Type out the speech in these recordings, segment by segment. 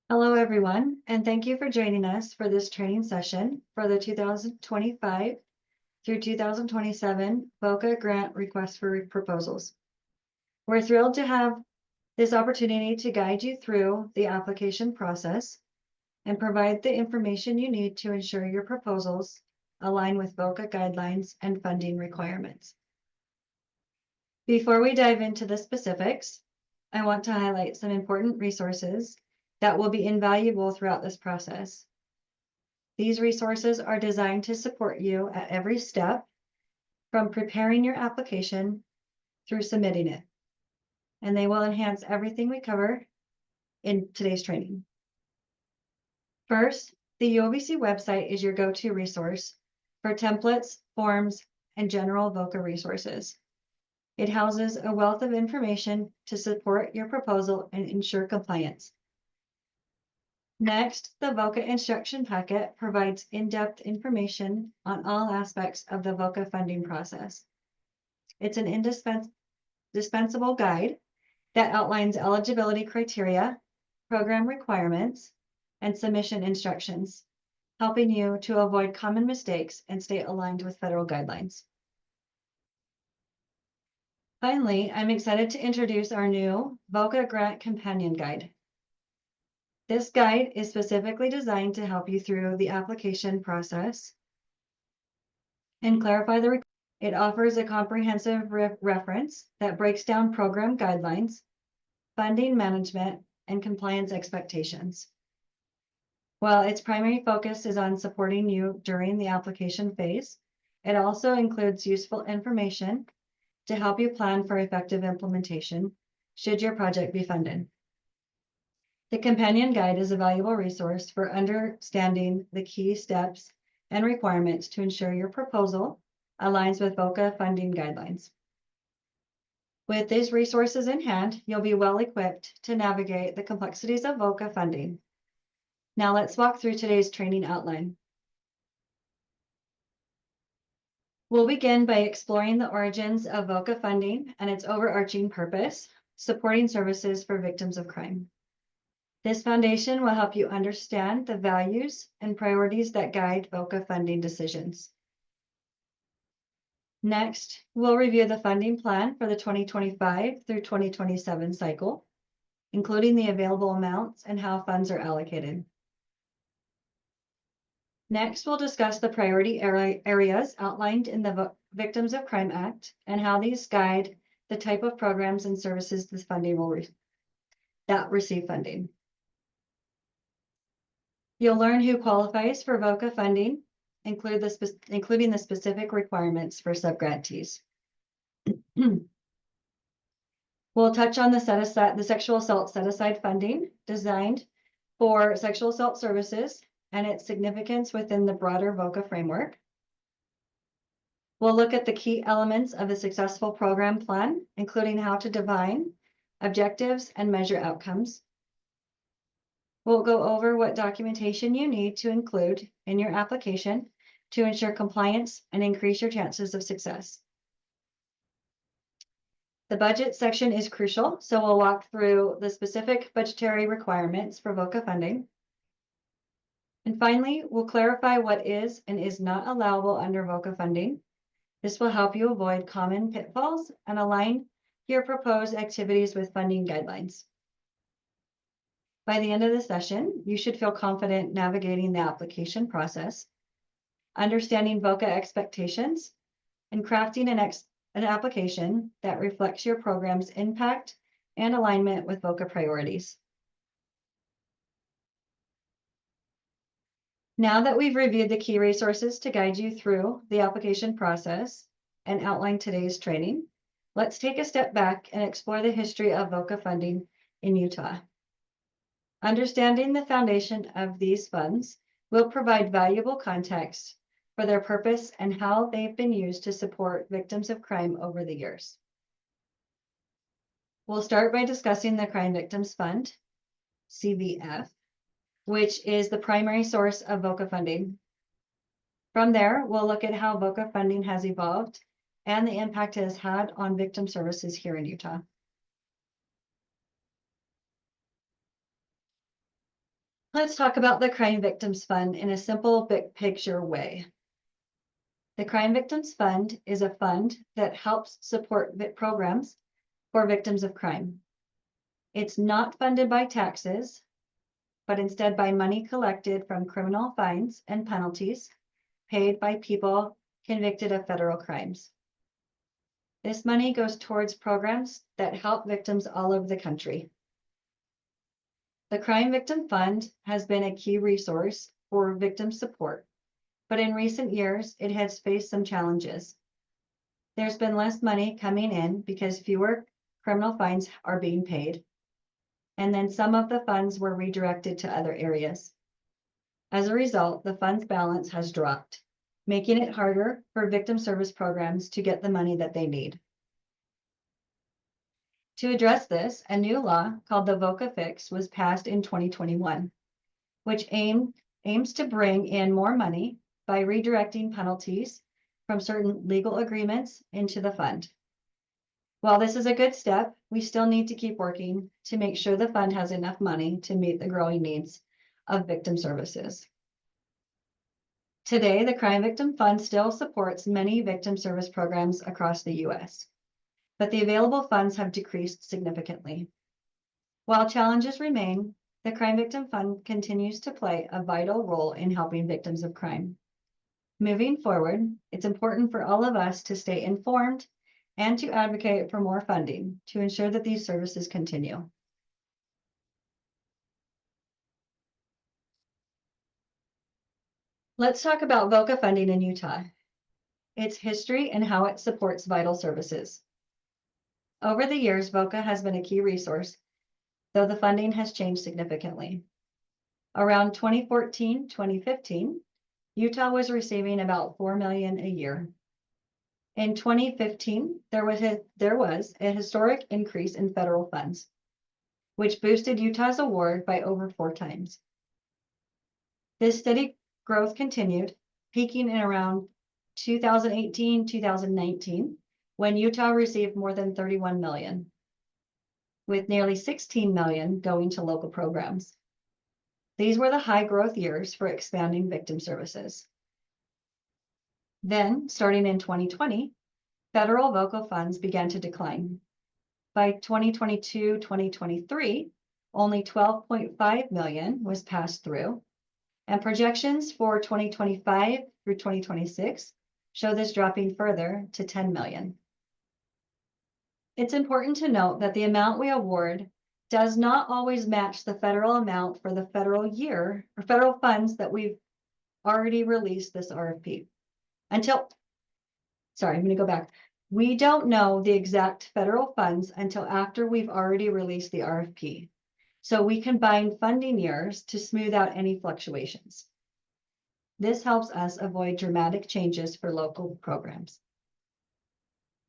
Hello, everyone, and thank you for joining us for this training session for the 2025 through 2027 VOCA Grant Request for Proposals. We're thrilled to have this opportunity to guide you through the application process and provide the information you need to ensure your proposals align with VOCA guidelines and funding requirements. Before we dive into the specifics, I want to highlight some important resources that will be invaluable throughout this process. These resources are designed to support you at every step, from preparing your application through submitting it, and they will enhance everything we cover in today's training. First, the UOVC website is your go-to resource for templates, forms, and general VOCA resources. It houses a wealth of information to support your proposal and ensure compliance. Next, the VOCA instruction packet provides in-depth information on all aspects of the VOCA funding process. It's an indispensable guide that outlines eligibility criteria, program requirements, and submission instructions, helping you to avoid common mistakes and stay aligned with federal guidelines. Finally, I'm excited to introduce our new VOCA Grant Companion Guide. This guide is specifically designed to help you through the application process and clarify the requirements. It offers a comprehensive reference that breaks down program guidelines, funding management, and compliance expectations. While its primary focus is on supporting you during the application phase, it also includes useful information to help you plan for effective implementation should your project be funded. The companion guide is a valuable resource for understanding the key steps and requirements to ensure your proposal aligns with VOCA funding guidelines. With these resources in hand, you'll be well equipped to navigate the complexities of VOCA funding. Now let's walk through today's training outline. We'll begin by exploring the origins of VOCA funding and its overarching purpose, supporting services for victims of crime. This foundation will help you understand the values and priorities that guide VOCA funding decisions. Next, we'll review the funding plan for the 2025 through 2027 cycle, including the available amounts and how funds are allocated. Next, we'll discuss the priority areas outlined in the Victims of Crime Act and how these guide the type of programs and services this funding will that receive funding. You'll learn who qualifies for VOCA funding, including the specific requirements for subgrantees. We'll touch on the sexual assault set-aside funding designed for sexual assault services and its significance within the broader VOCA framework. We'll look at the key elements of a successful program plan, including how to define objectives and measure outcomes. We'll go over what documentation you need to include in your application to ensure compliance and increase your chances of success. The budget section is crucial, so we'll walk through the specific budgetary requirements for VOCA funding. And finally, we'll clarify what is and is not allowable under VOCA funding. This will help you avoid common pitfalls and align your proposed activities with funding guidelines. By the end of the session, you should feel confident navigating the application process, understanding VOCA expectations, and crafting an application that reflects your program's impact and alignment with VOCA priorities. Now that we've reviewed the key resources to guide you through the application process and outline today's training, let's take a step back and explore the history of VOCA funding in Utah. Understanding the foundation of these funds will provide valuable context for their purpose and how they've been used to support victims of crime over the years. We'll start by discussing the Crime Victims Fund, CVF, which is the primary source of VOCA funding. From there, we'll look at how VOCA funding has evolved and the impact it has had on victim services here in Utah. Let's talk about the Crime Victims Fund in a simple, big picture way. The Crime Victims Fund is a fund that helps support programs for victims of crime. It's not funded by taxes, but instead by money collected from criminal fines and penalties paid by people convicted of federal crimes. This money goes towards programs that help victims all over the country. The Crime Victim Fund has been a key resource for victim support, but in recent years, it has faced some challenges. There's been less money coming in because fewer criminal fines are being paid, and then some of the funds were redirected to other areas. As a result, the fund's balance has dropped, making it harder for victim service programs to get the money that they need. To address this, a new law called the VOCA fix was passed in 2021, which aims to bring in more money by redirecting penalties from certain legal agreements into the fund. While this is a good step, we still need to keep working to make sure the fund has enough money to meet the growing needs of victim services. Today, the Crime Victim Fund still supports many victim service programs across the U.S., but the available funds have decreased significantly. While challenges remain, the Crime Victim Fund continues to play a vital role in helping victims of crime. Moving forward, it's important for all of us to stay informed and to advocate for more funding to ensure that these services continue. Let's talk about VOCA funding in Utah, its history and how it supports vital services. Over the years, VOCA has been a key resource, though the funding has changed significantly. Around 2014-2015, Utah was receiving about $4 million a year. In 2015, there was a historic increase in federal funds, which boosted Utah's award by over 4 times. This steady growth continued, peaking in around 2018-2019, when Utah received more than $31 million, with nearly $16 million going to local programs. These were the high growth years for expanding victim services. Then, starting in 2020, federal VOCA funds began to decline. By 2022-2023, only $12.5 million was passed through, and projections for 2025 through 2026 show this dropping further to $10 million. It's important to note that the amount we award does not always match the federal amount for the federal year or federal funds that we've already released this RFP. I'm going to go back. We don't know the exact federal funds until after we've already released the RFP. So we combine funding years to smooth out any fluctuations. This helps us avoid dramatic changes for local programs.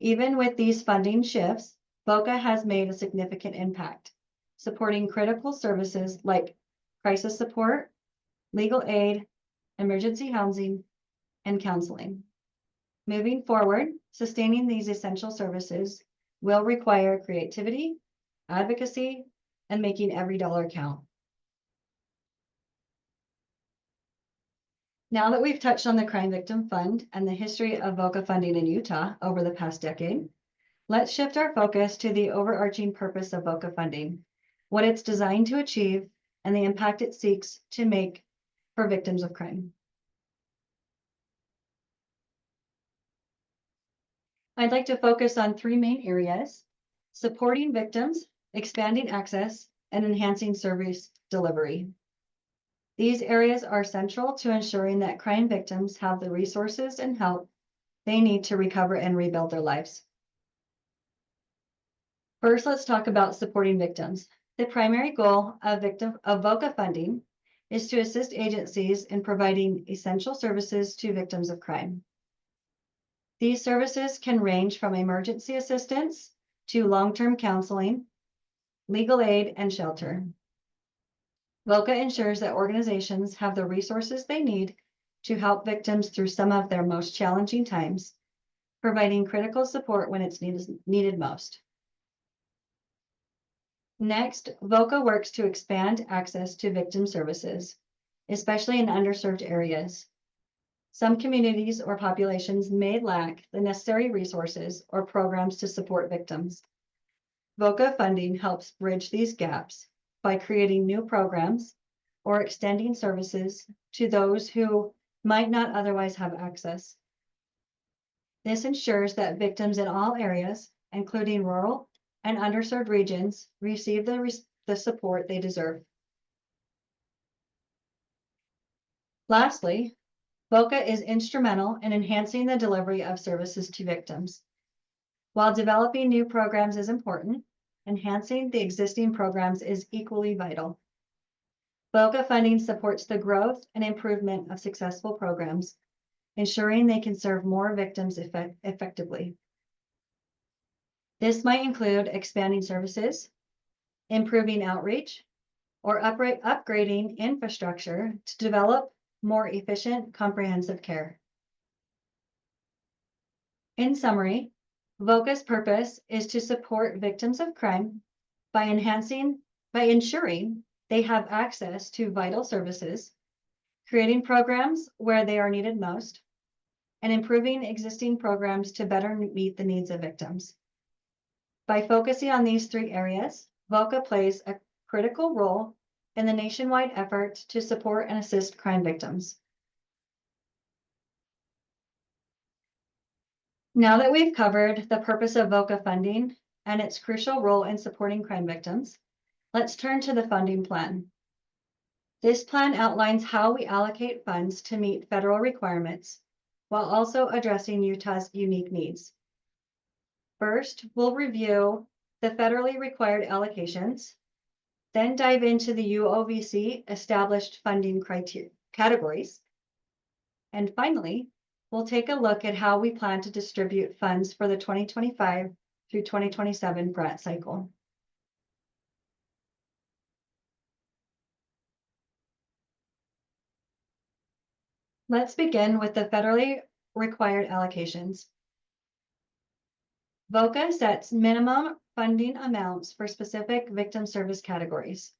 Even with these funding shifts, VOCA has made a significant impact, supporting critical services like crisis support, legal aid, emergency housing, and counseling. Moving forward, sustaining these essential services will require creativity, advocacy, and making every dollar count. Now that we've touched on the Crime Victim Fund and the history of VOCA funding in Utah over the past decade, let's shift our focus to the overarching purpose of VOCA funding, what it's designed to achieve, and the impact it seeks to make for victims of crime. I'd like to focus on 3 main areas: supporting victims, expanding access, and enhancing service delivery. These areas are central to ensuring that crime victims have the resources and help they need to recover and rebuild their lives. First, let's talk about supporting victims. The primary goal of VOCA funding is to assist agencies in providing essential services to victims of crime. These services can range from emergency assistance to long-term counseling, legal aid, and shelter. VOCA ensures that organizations have the resources they need to help victims through some of their most challenging times, providing critical support when it's needed most. Next, VOCA works to expand access to victim services, especially in underserved areas. Some communities or populations may lack the necessary resources or programs to support victims. VOCA funding helps bridge these gaps by creating new programs or extending services to those who might not otherwise have access. This ensures that victims in all areas, including rural and underserved regions, receive the support they deserve. Lastly, VOCA is instrumental in enhancing the delivery of services to victims. While developing new programs is important, enhancing the existing programs is equally vital. VOCA funding supports the growth and improvement of successful programs, ensuring they can serve more victims effectively. This might include expanding services, improving outreach, or upgrading infrastructure to develop more efficient, comprehensive care. In summary, VOCA's purpose is to support victims of crime by ensuring they have access to vital services, creating programs where they are needed most, and improving existing programs to better meet the needs of victims. By focusing on these three areas, VOCA plays a critical role in the nationwide effort to support and assist crime victims. Now that we've covered the purpose of VOCA funding and its crucial role in supporting crime victims, let's turn to the funding plan. This plan outlines how we allocate funds to meet federal requirements while also addressing Utah's unique needs. First, we'll review the federally required allocations, then dive into the UOVC established funding categories. And finally, we'll take a look at how we plan to distribute funds for the 2025 through 2027 grant cycle. Let's begin with the federally required allocations. VOCA sets minimum funding amounts for specific victim service categories,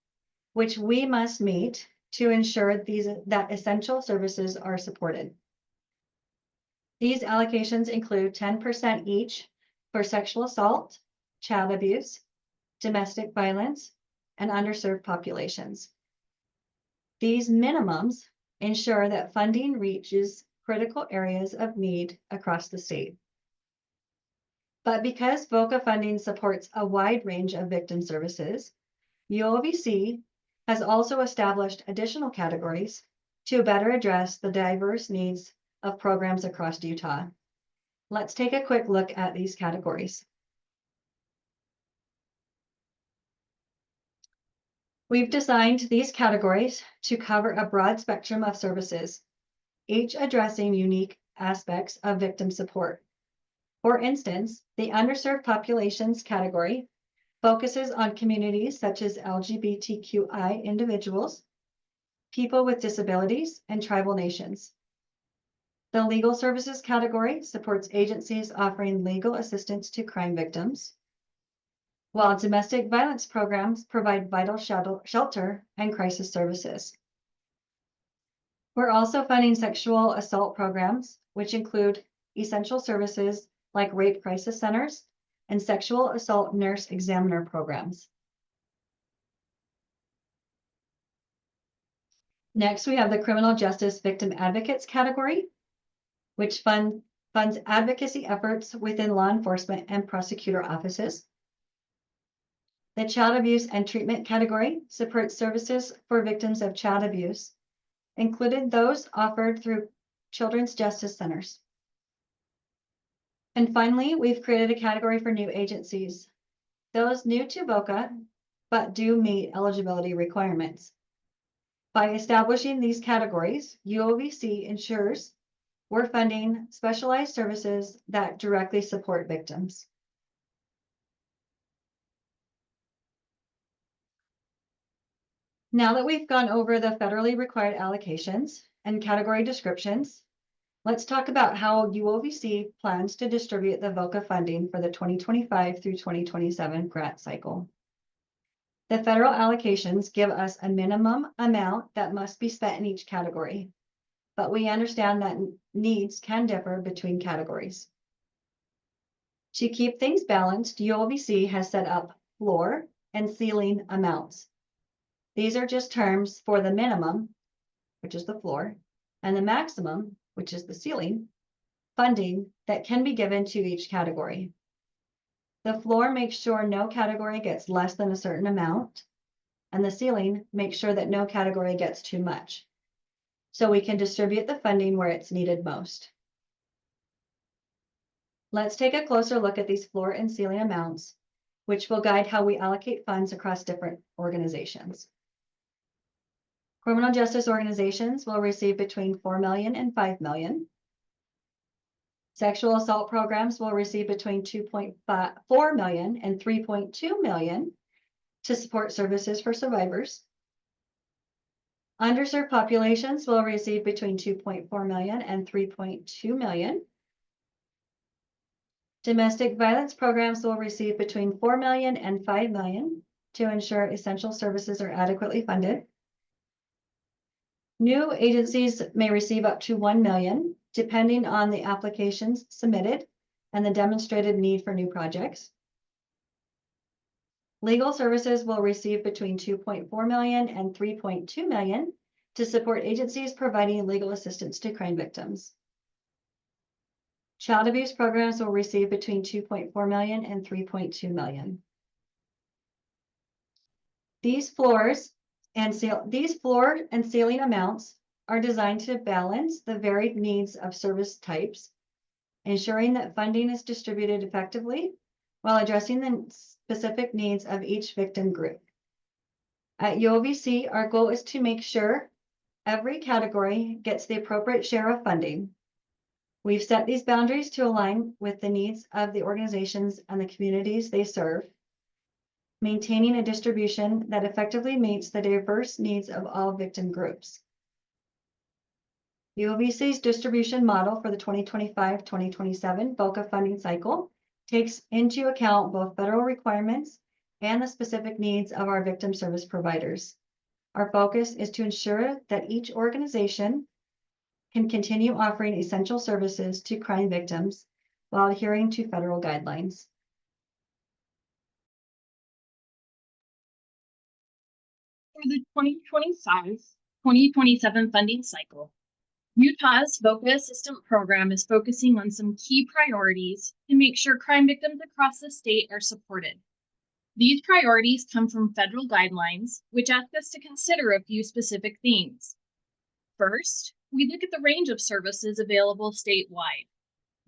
which we must meet to ensure that essential services are supported. These allocations include 10% each for sexual assault, child abuse, domestic violence, and underserved populations. These minimums ensure that funding reaches critical areas of need across the state. But because VOCA funding supports a wide range of victim services, UOVC has also established additional categories to better address the diverse needs of programs across Utah. Let's take a quick look at these categories. We've designed these categories to cover a broad spectrum of services, each addressing unique aspects of victim support. For instance, the underserved populations category focuses on communities such as LGBTQI individuals, people with disabilities, and tribal nations. The legal services category supports agencies offering legal assistance to crime victims, while domestic violence programs provide vital shelter and crisis services. We're also funding sexual assault programs, which include essential services like rape crisis centers and sexual assault nurse examiner programs. Next, we have the criminal justice victim advocates category, which funds advocacy efforts within law enforcement and prosecutor offices. The child abuse and treatment category supports services for victims of child abuse, including those offered through children's justice centers. And finally, we've created a category for new agencies, those new to VOCA, but do meet eligibility requirements. By establishing these categories, UOVC ensures we're funding specialized services that directly support victims. Now that we've gone over the federally required allocations and category descriptions, let's talk about how UOVC plans to distribute the VOCA funding for the 2025 through 2027 grant cycle. The federal allocations give us a minimum amount that must be spent in each category, but we understand that needs can differ between categories. To keep things balanced, UOVC has set up floor and ceiling amounts. These are just terms for the minimum, which is the floor, and the maximum, which is the ceiling, funding that can be given to each category. The floor makes sure no category gets less than a certain amount, and the ceiling makes sure that no category gets too much, so we can distribute the funding where it's needed most. Let's take a closer look at these floor and ceiling amounts, which will guide how we allocate funds across different organizations. Criminal justice organizations will receive between $4 million and $5 million. Sexual assault programs will receive between $2.4 million and $3.2 million to support services for survivors. Underserved populations will receive between $2.4 million and $3.2 million. Domestic violence programs will receive between $4 million and $5 million to ensure essential services are adequately funded. New agencies may receive up to $1 million, depending on the applications submitted and the demonstrated need for new projects. Legal services will receive between $2.4 million and $3.2 million to support agencies providing legal assistance to crime victims. Child abuse programs will receive between $2.4 million and $3.2 million. These floor and ceiling amounts are designed to balance the varied needs of service types, ensuring that funding is distributed effectively while addressing the specific needs of each victim group. At UOVC, our goal is to make sure every category gets the appropriate share of funding. We've set these boundaries to align with the needs of the organizations and the communities they serve, maintaining a distribution that effectively meets the diverse needs of all victim groups. UOVC's distribution model for the 2025-2027 VOCA funding cycle takes into account both federal requirements and the specific needs of our victim service providers. Our focus is to ensure that each organization can continue offering essential services to crime victims while adhering to federal guidelines. For the 2025-2027 funding cycle, Utah's VOCA Assistant Program is focusing on some key priorities to make sure crime victims across the state are supported. These priorities come from federal guidelines, which ask us to consider a few specific themes. First, we look at the range of services available statewide.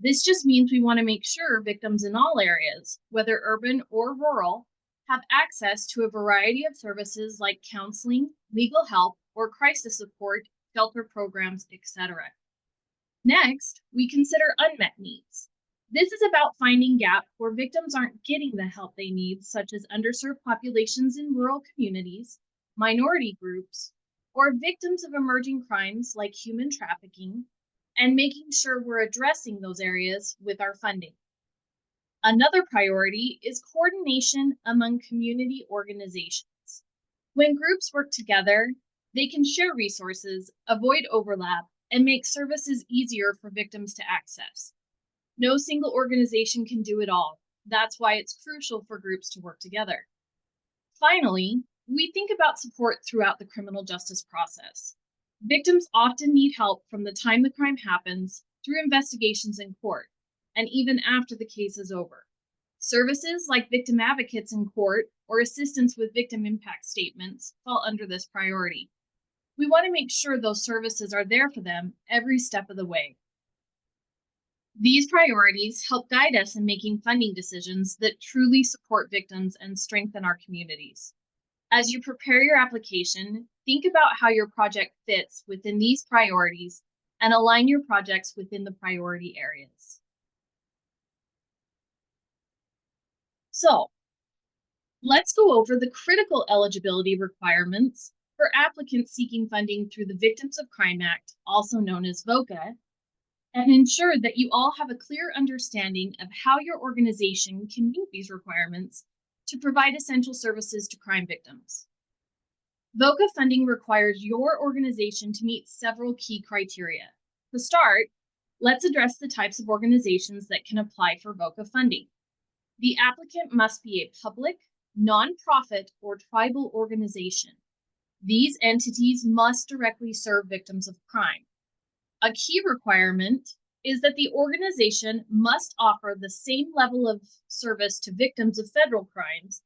This just means we want to make sure victims in all areas, whether urban or rural, have access to a variety of services like counseling, legal help, or crisis support, shelter programs, etc. Next, we consider unmet needs. This is about finding gaps where victims aren't getting the help they need, such as underserved populations in rural communities, minority groups, or victims of emerging crimes like human trafficking, and making sure we're addressing those areas with our funding. Another priority is coordination among community organizations. When groups work together, they can share resources, avoid overlap, and make services easier for victims to access. No single organization can do it all. That's why it's crucial for groups to work together. Finally, we think about support throughout the criminal justice process. Victims often need help from the time the crime happens through investigations in court, and even after the case is over. Services like victim advocates in court or assistance with victim impact statements fall under this priority. We want to make sure those services are there for them every step of the way. These priorities help guide us in making funding decisions that truly support victims and strengthen our communities. As you prepare your application, think about how your project fits within these priorities and align your projects within the priority areas. So, let's go over the critical eligibility requirements for applicants seeking funding through the Victims of Crime Act, also known as VOCA, and ensure that you all have a clear understanding of how your organization can meet these requirements to provide essential services to crime victims. VOCA funding requires your organization to meet several key criteria. To start, let's address the types of organizations that can apply for VOCA funding. The applicant must be a public, nonprofit, or tribal organization. These entities must directly serve victims of crime. A key requirement is that the organization must offer the same level of service to victims of federal crimes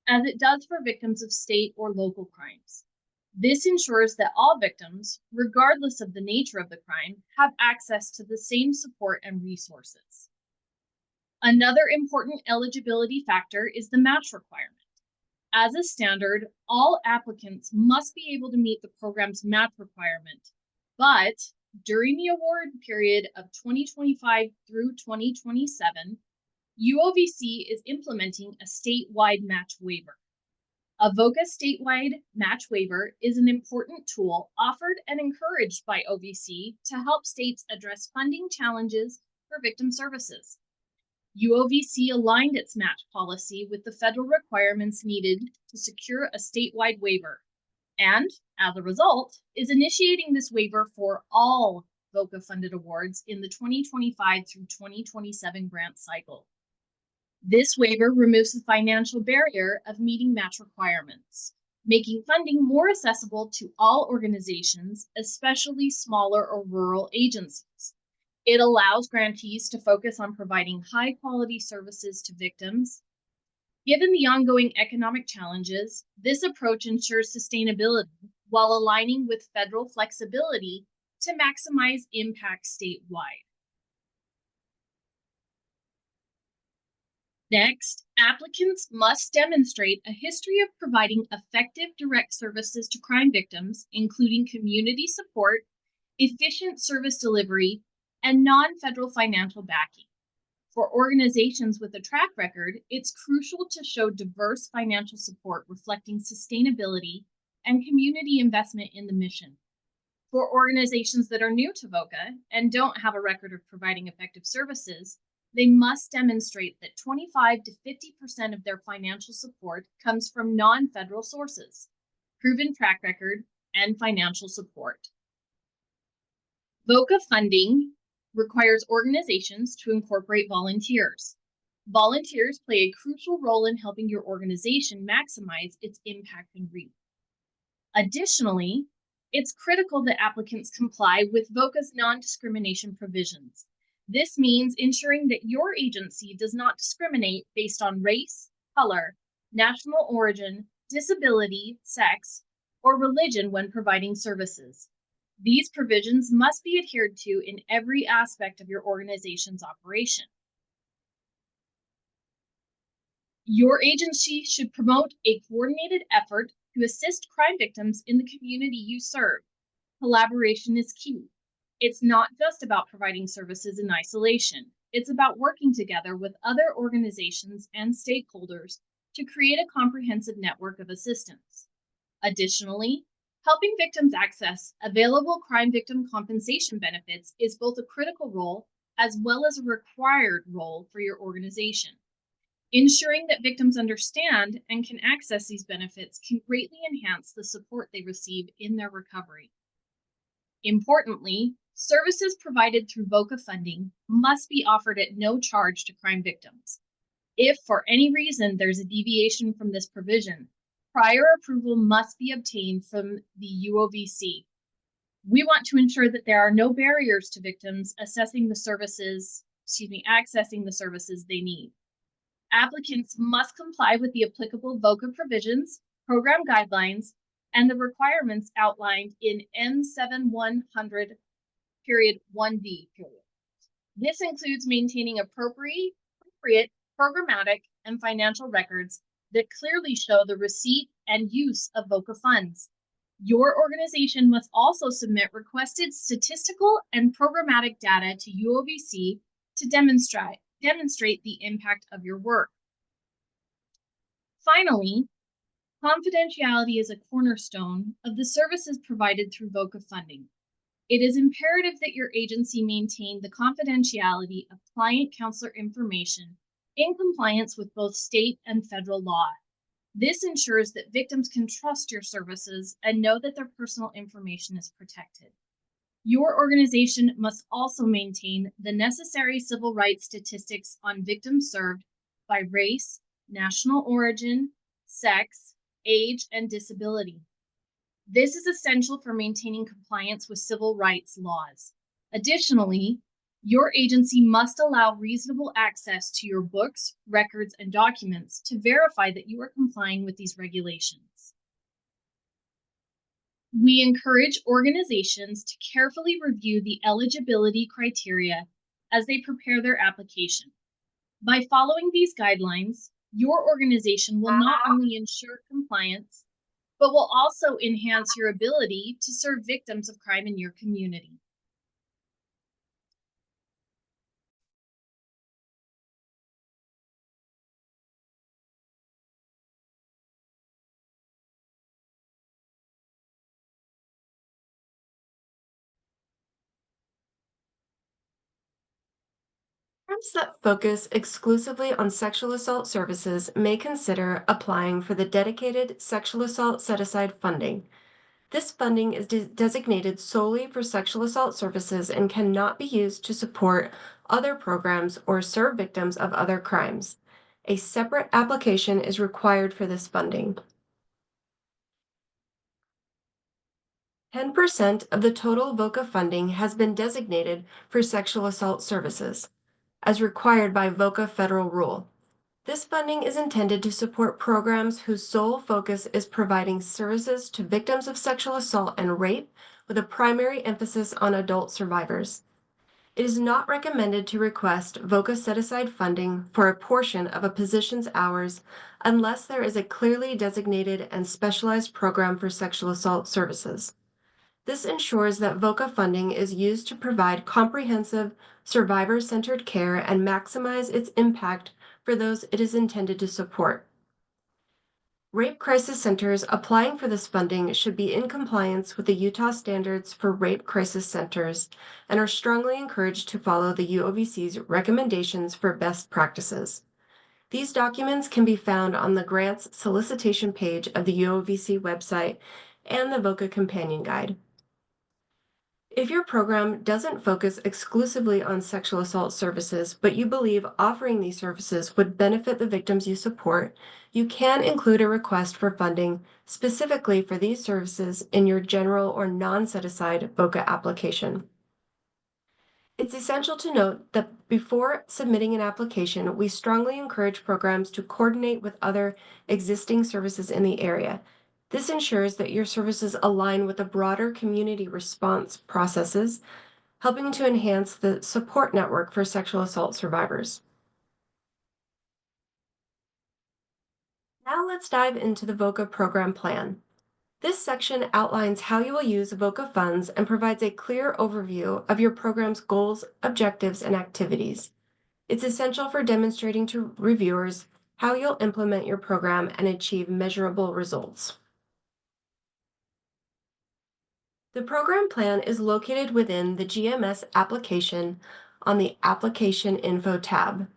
as it does for victims of state or local crimes. This ensures that all victims, regardless of the nature of the crime, have access to the same support and resources. Another important eligibility factor is the match requirement. As a standard, all applicants must be able to meet the program's match requirement, but during the award period of 2025 through 2027, UOVC is implementing a statewide match waiver. A VOCA statewide match waiver is an important tool offered and encouraged by OVC to help states address funding challenges for victim services. UOVC aligned its match policy with the federal requirements needed to secure a statewide waiver, and, as a result, is initiating this waiver for all VOCA-funded awards in the 2025 through 2027 grant cycle. This waiver removes the financial barrier of meeting match requirements, making funding more accessible to all organizations, especially smaller or rural agencies. It allows grantees to focus on providing high-quality services to victims. Given the ongoing economic challenges, this approach ensures sustainability while aligning with federal flexibility to maximize impact statewide. Next, applicants must demonstrate a history of providing effective direct services to crime victims, including community support, efficient service delivery, and non-federal financial backing. For organizations with a track record, it's crucial to show diverse financial support reflecting sustainability and community investment in the mission. For organizations that are new to VOCA and don't have a record of providing effective services, they must demonstrate that 25 to 50% of their financial support comes from non-federal sources, proven track record, and financial support. VOCA funding requires organizations to incorporate volunteers. Volunteers play a crucial role in helping your organization maximize its impact and reach. Additionally, it's critical that applicants comply with VOCA's non-discrimination provisions. This means ensuring that your agency does not discriminate based on race, color, national origin, disability, sex, or religion when providing services. These provisions must be adhered to in every aspect of your organization's operation. Your agency should promote a coordinated effort to assist crime victims in the community you serve. Collaboration is key. It's not just about providing services in isolation. It's about working together with other organizations and stakeholders to create a comprehensive network of assistance. Additionally, helping victims access available crime victim compensation benefits is both a critical role as well as a required role for your organization. Ensuring that victims understand and can access these benefits can greatly enhance the support they receive in their recovery. Importantly, services provided through VOCA funding must be offered at no charge to crime victims. If for any reason there's a deviation from this provision, prior approval must be obtained from the UOVC. We want to ensure that there are no barriers to victims accessing the services they need. Applicants must comply with the applicable VOCA provisions, program guidelines, and the requirements outlined in M7100 period 1D period. This includes maintaining appropriate programmatic and financial records that clearly show the receipt and use of VOCA funds. Your organization must also submit requested statistical and programmatic data to UOVC to demonstrate the impact of your work. Finally, confidentiality is a cornerstone of the services provided through VOCA funding. It is imperative that your agency maintain the confidentiality of client counselor information in compliance with both state and federal law. This ensures that victims can trust your services and know that their personal information is protected. Your organization must also maintain the necessary civil rights statistics on victims served by race, national origin, sex, age, and disability. This is essential for maintaining compliance with civil rights laws. Additionally, your agency must allow reasonable access to your books, records, and documents to verify that you are complying with these regulations. We encourage organizations to carefully review the eligibility criteria as they prepare their application. By following these guidelines, your organization will not only ensure compliance, but will also enhance your ability to serve victims of crime in your community. Programs that focus exclusively on sexual assault services may consider applying for the dedicated sexual assault set-aside funding. This funding is designated solely for sexual assault services and cannot be used to support other programs or serve victims of other crimes. A separate application is required for this funding. 10% of the total VOCA funding has been designated for sexual assault services, as required by VOCA federal rule. This funding is intended to support programs whose sole focus is providing services to victims of sexual assault and rape, with a primary emphasis on adult survivors. It is not recommended to request VOCA set-aside funding for a portion of a position's hours unless there is a clearly designated and specialized program for sexual assault services. This ensures that VOCA funding is used to provide comprehensive, survivor-centered care and maximize its impact for those it is intended to support. Rape crisis centers applying for this funding should be in compliance with the Utah standards for rape crisis centers and are strongly encouraged to follow the UOVC's recommendations for best practices. These documents can be found on the grants solicitation page of the UOVC website and the VOCA Companion Guide. If your program doesn't focus exclusively on sexual assault services, but you believe offering these services would benefit the victims you support, you can include a request for funding specifically for these services in your general or non-set-aside VOCA application. It's essential to note that before submitting an application, we strongly encourage programs to coordinate with other existing services in the area. This ensures that your services align with the broader community response processes, helping to enhance the support network for sexual assault survivors. Now let's dive into the VOCA program plan. This section outlines how you will use VOCA funds and provides a clear overview of your program's goals, objectives, and activities. It's essential for demonstrating to reviewers how you'll implement your program and achieve measurable results. The program plan is located within the GMS application on the Application Info tab.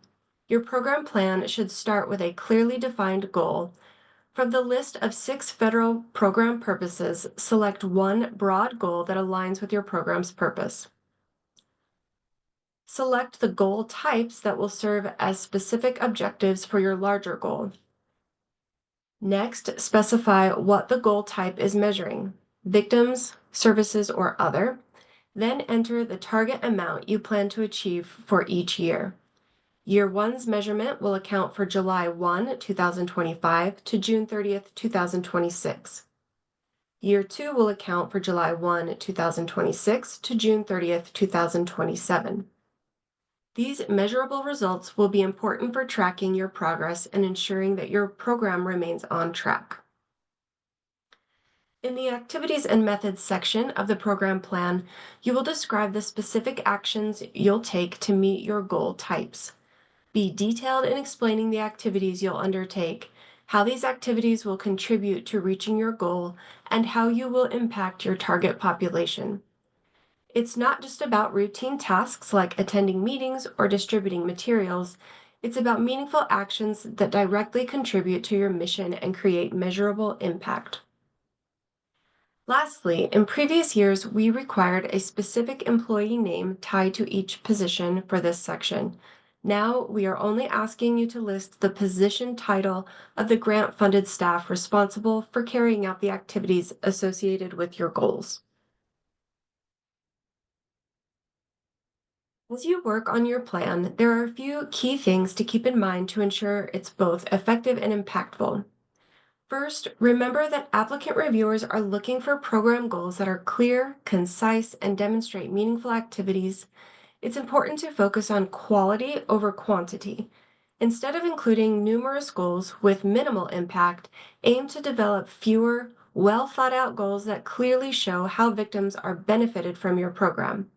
Your program plan should start with a clearly defined goal. From the list of 6 federal program purposes, select one broad goal that aligns with your program's purpose. Select the goal types that will serve as specific objectives for your larger goal. Next, specify what the goal type is measuring: victims, services, or other. Then enter the target amount you plan to achieve for each year. Year 1's measurement will account for July 1, 2025 to June 30th, 2026. Year 2 will account for July 1, 2026 to June 30th, 2027. These measurable results will be important for tracking your progress and ensuring that your program remains on track. In the Activities and Methods section of the program plan, you will describe the specific actions you'll take to meet your goal types. Be detailed in explaining the activities you'll undertake, how these activities will contribute to reaching your goal, and how you will impact your target population. It's not just about routine tasks like attending meetings or distributing materials. It's about meaningful actions that directly contribute to your mission and create measurable impact. Lastly, in previous years, we required a specific employee name tied to each position for this section. Now, we are only asking you to list the position title of the grant-funded staff responsible for carrying out the activities associated with your goals. As you work on your plan, there are a few key things to keep in mind to ensure it's both effective and impactful. First, remember that applicant reviewers are looking for program goals that are clear, concise, and demonstrate meaningful activities. It's important to focus on quality over quantity. Instead of including numerous goals with minimal impact, aim to develop fewer, well thought out goals that clearly show how victims are benefited from your program.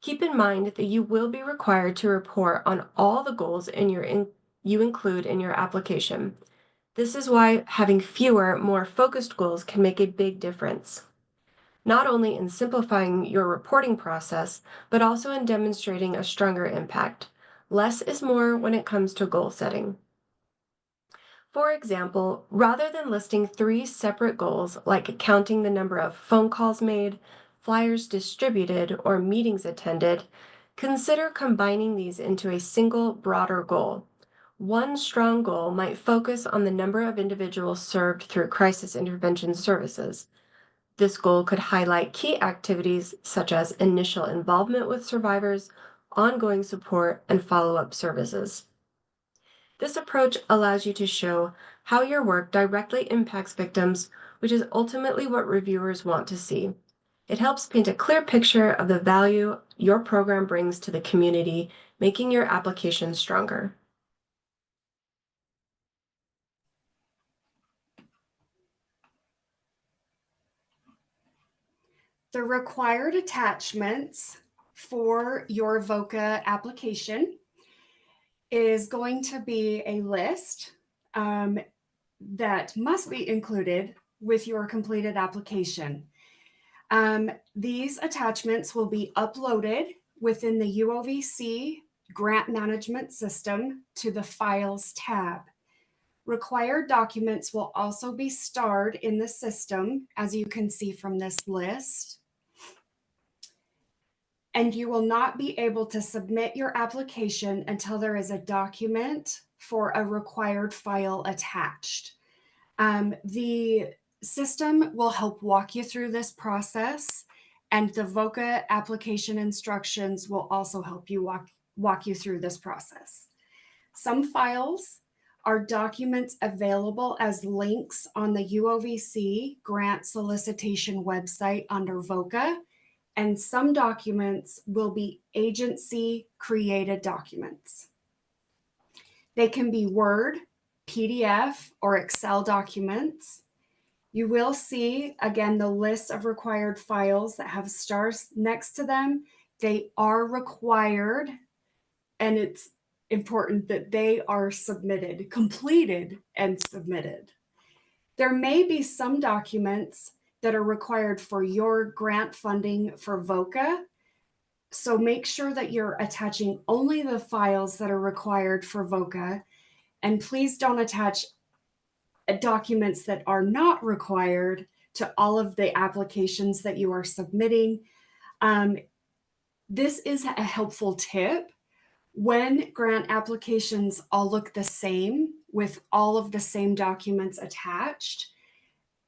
Keep in mind that you will be required to report on all the goals you include in your application. This is why having fewer, more focused goals can make a big difference, not only in simplifying your reporting process, but also in demonstrating a stronger impact. Less is more when it comes to goal setting. For example, rather than listing 3 separate goals like counting the number of phone calls made, flyers distributed, or meetings attended, consider combining these into a single, broader goal. One strong goal might focus on the number of individuals served through crisis intervention services. This goal could highlight key activities such as initial involvement with survivors, ongoing support, and follow-up services. This approach allows you to show how your work directly impacts victims, which is ultimately what reviewers want to see. It helps paint a clear picture of the value your program brings to the community, making your application stronger. The required attachments for your VOCA application is going to be a list that must be included with your completed application. These attachments will be uploaded within the UOVC grant management system to the Files tab. Required documents will also be starred in the system, as you can see from this list. And you will not be able to submit your application until there is a document for a required file attached. The system will help walk you through this process, and the VOCA application instructions will also help you walk you through this process. Some files are documents available as links on the UOVC grant solicitation website under VOCA, and some documents will be agency-created documents. They can be Word, PDF, or Excel documents. You will see, again, the list of required files that have stars next to them. They are required, and it's important that they are submitted, completed, and submitted. There may be some documents that are required for your grant funding for VOCA. So make sure that you're attaching only the files that are required for VOCA, and please don't attach documents that are not required to all of the applications that you are submitting. This is a helpful tip. When grant applications all look the same with all of the same documents attached,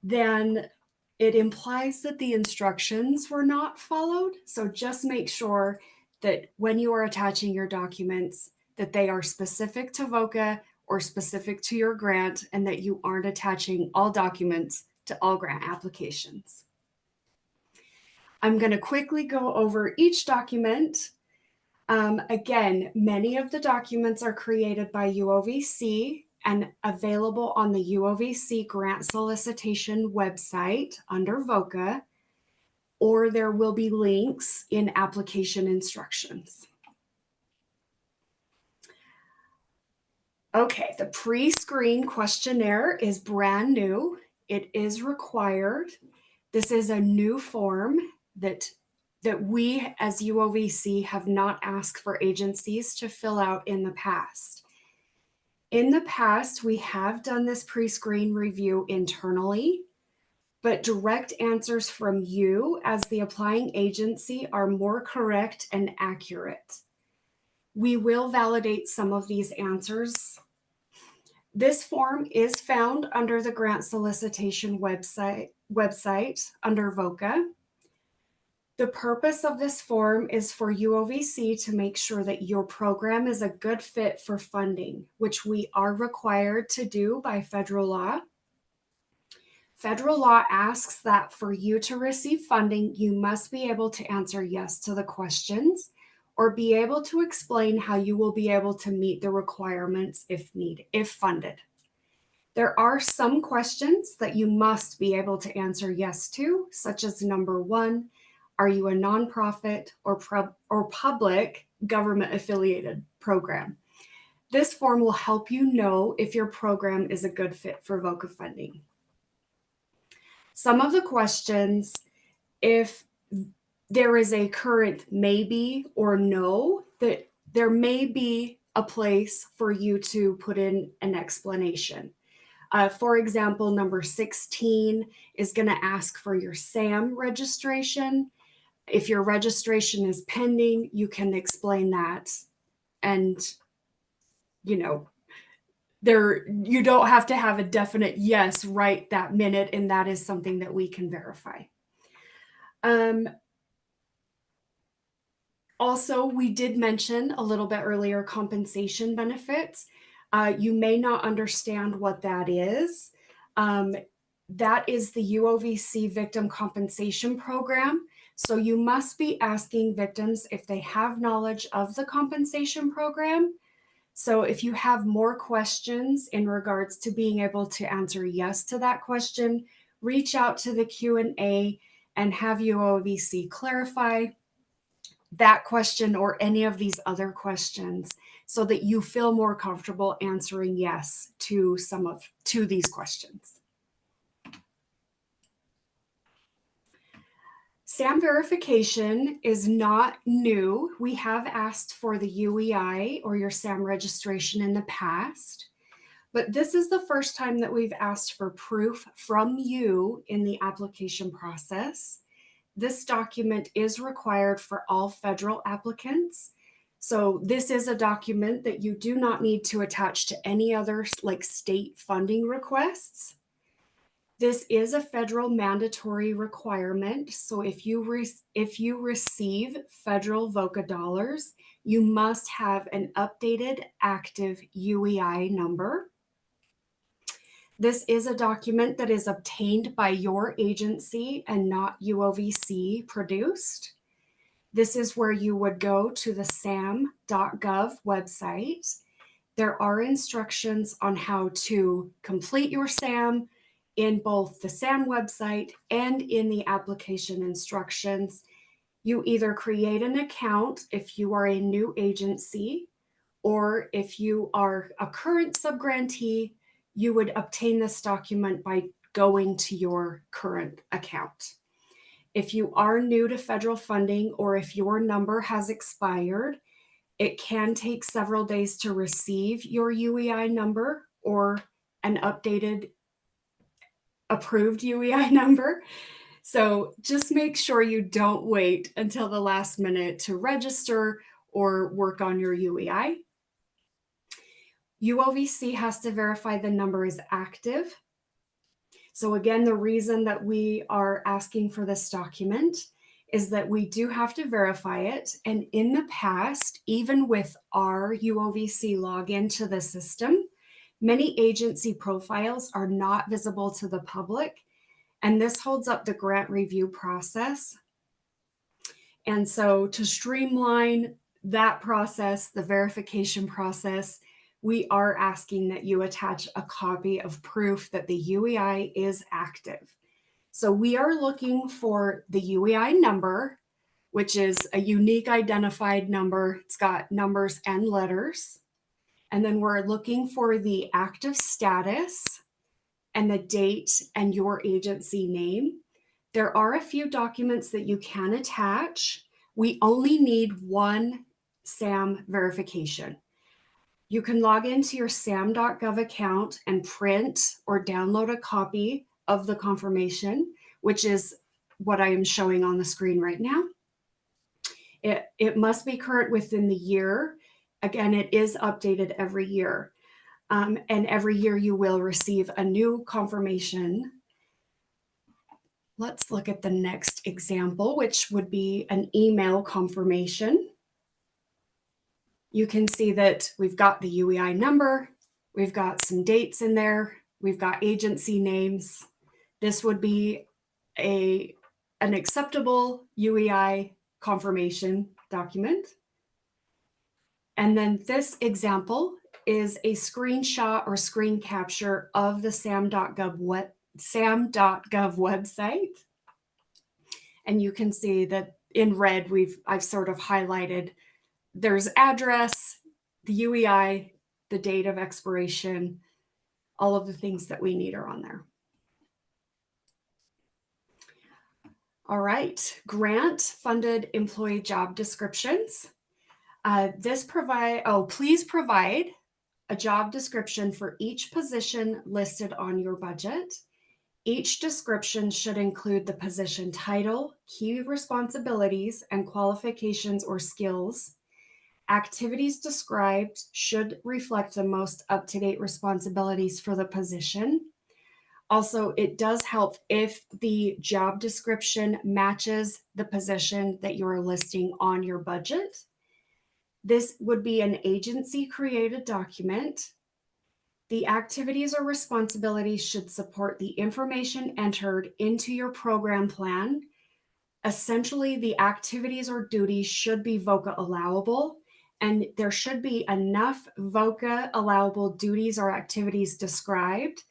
then it implies that the instructions were not followed. So just make sure that when you are attaching your documents, that they are specific to VOCA or specific to your grant, and that you aren't attaching all documents to all grant applications. I'm going to quickly go over each document. Again, many of the documents are created by UOVC and available on the UOVC grant solicitation website under VOCA, or there will be links in application instructions. Okay, the pre-screen questionnaire is brand new. It is required. This is a new form that we as UOVC have not asked for agencies to fill out in the past. In the past, we have done this pre-screen review internally, but direct answers from you as the applying agency are more correct and accurate. We will validate some of these answers. This form is found under the grant solicitation website under VOCA. The purpose of this form is for UOVC to make sure that your program is a good fit for funding, which we are required to do by federal law. Federal law asks that for you to receive funding, you must be able to answer yes to the questions or be able to explain how you will be able to meet the requirements if funded. There are some questions that you must be able to answer yes to, such as number 1, are you a nonprofit or public government affiliated program? This form will help you know if your program is a good fit for VOCA funding. Some of the questions, if there is a current maybe or no, that there may be a place for you to put in an explanation. For example, number 16 is going to ask for your SAM registration. If your registration is pending, you can explain that. And, you don't have to have a definite yes right that minute, and that is something that we can verify. Also, we did mention a little bit earlier compensation benefits. You may not understand what that is. That is the UOVC Victim Compensation Program. So you must be asking victims if they have knowledge of the compensation program. So if you have more questions in regards to being able to answer yes to that question, reach out to the Q&A and have UOVC clarify that question or any of these other questions so that you feel more comfortable answering yes to these questions. SAM verification is not new. We have asked for the UEI or your SAM registration in the past, but this is the first time that we've asked for proof from you in the application process. This document is required for all federal applicants. So this is a document that you do not need to attach to any other state funding requests. This is a federal mandatory requirement. So if you receive federal VOCA dollars, you must have an updated active UEI number. This is a document that is obtained by your agency and not UOVC produced. This is where you would go to the sam.gov website. There are instructions on how to complete your SAM in both the SAM website and in the application instructions. You either create an account if you are a new agency, or if you are a current subgrantee, you would obtain this document by going to your current account. If you are new to federal funding or if your number has expired, it can take several days to receive your UEI number or an updated approved UEI number. So just make sure you don't wait until the last minute to register or work on your UEI. UOVC has to verify the number is active. So again, the reason that we are asking for this document is that we do have to verify it. And in the past, even with our UOVC login to the system, many agency profiles are not visible to the public, and this holds up the grant review process. And so to streamline that process, the verification process, we are asking that you attach a copy of proof that the UEI is active. So we are looking for the UEI number, which is a unique identified number. It's got numbers and letters. And then we're looking for the active status and the date and your agency name. There are a few documents that you can attach. We only need one SAM verification. You can log into your sam.gov account and print or download a copy of the confirmation, which is what I am showing on the screen right now. It must be current within the year. Again, it is updated every year. And every year you will receive a new confirmation. Let's look at the next example, which would be an email confirmation. You can see that we've got the UEI number, we've got some dates in there, we've got agency names. This would be an acceptable UEI confirmation document. And then this example is a screenshot or screen capture of the sam.gov website. And you can see that in red, I've sort of highlighted, there's address, the UEI, the date of expiration, all of the things that we need are on there. All right, grant funded employee job descriptions. Please provide a job description for each position listed on your budget. Each description should include the position title, key responsibilities, and qualifications or skills. Activities described should reflect the most up-to-date responsibilities for the position. Also, it does help if the job description matches the position that you're listing on your budget. This would be an agency-created document. The activities or responsibilities should support the information entered into your program plan. Essentially, the activities or duties should be VOCA allowable, and there should be enough VOCA allowable duties or activities described,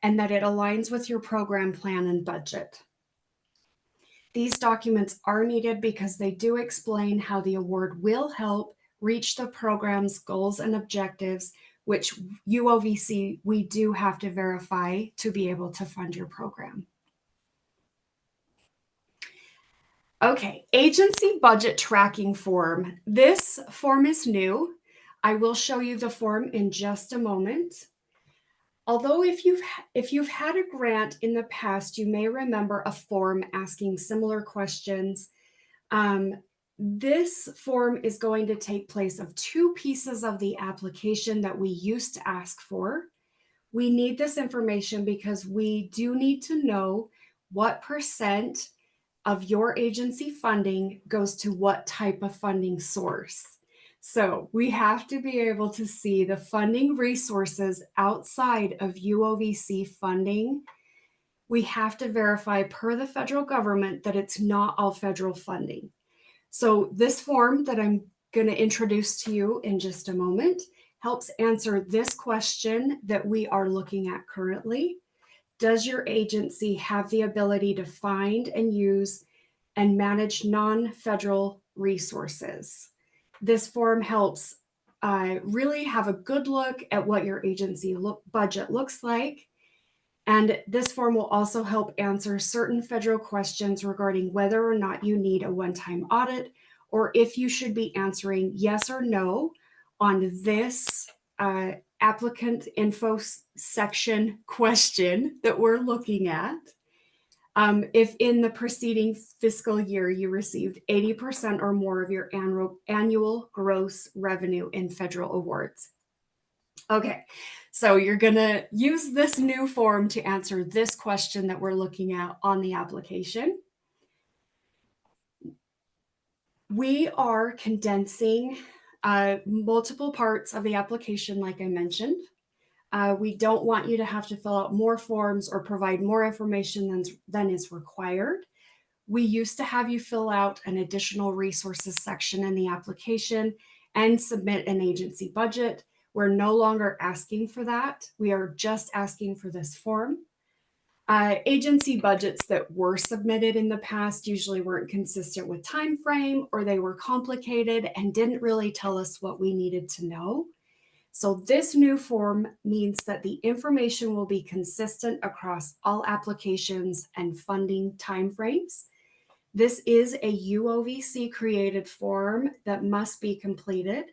and that it aligns with your program plan and budget. These documents are needed because they do explain how the award will help reach the program's goals and objectives, which UOVC, we do have to verify to be able to fund your program. Okay, agency budget tracking form. This form is new. I will show you the form in just a moment. Although if you've had a grant in the past, you may remember a form asking similar questions. This form is going to take place of two pieces of the application that we used to ask for. We need this information because we do need to know what % of your agency funding goes to what type of funding source. So we have to be able to see the funding resources outside of UOVC funding. We have to verify per the federal government that it's not all federal funding. So this form that I'm going to introduce to you in just a moment helps answer this question that we are looking at currently. Does your agency have the ability to find and use and manage non-federal resources? This form helps really have a good look at what your agency budget looks like. And this form will also help answer certain federal questions regarding whether or not you need a one-time audit, or if you should be answering yes or no on this applicant info section question that we're looking at. If in the preceding fiscal year you received 80% or more of your annual gross revenue in federal awards. Okay, so you're going to use this new form to answer this question that we're looking at on the application. We are condensing multiple parts of the application, like I mentioned. We don't want you to have to fill out more forms or provide more information than is required. We used to have you fill out an additional resources section in the application and submit an agency budget. We're no longer asking for that. We are just asking for this form. Agency budgets that were submitted in the past usually weren't consistent with time frame, or they were complicated and didn't really tell us what we needed to know. So this new form means that the information will be consistent across all applications and funding timeframes. This is a UOVC created form that must be completed.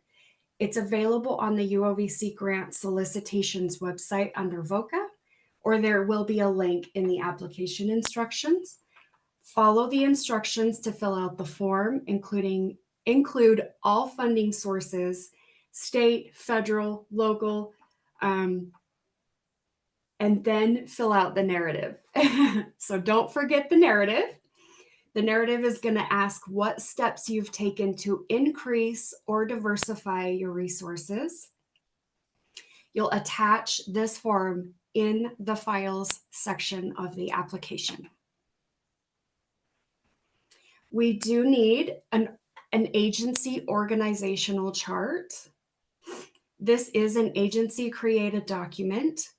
It's available on the UOVC grant solicitations website under VOCA, or there will be a link in the application instructions. Follow the instructions to fill out the form, include all funding sources, state, federal, local, and then fill out the narrative. So don't forget the narrative. The narrative is going to ask what steps you've taken to increase or diversify your resources. You'll attach this form in the files section of the application. We do need an agency organizational chart. This is an agency created document.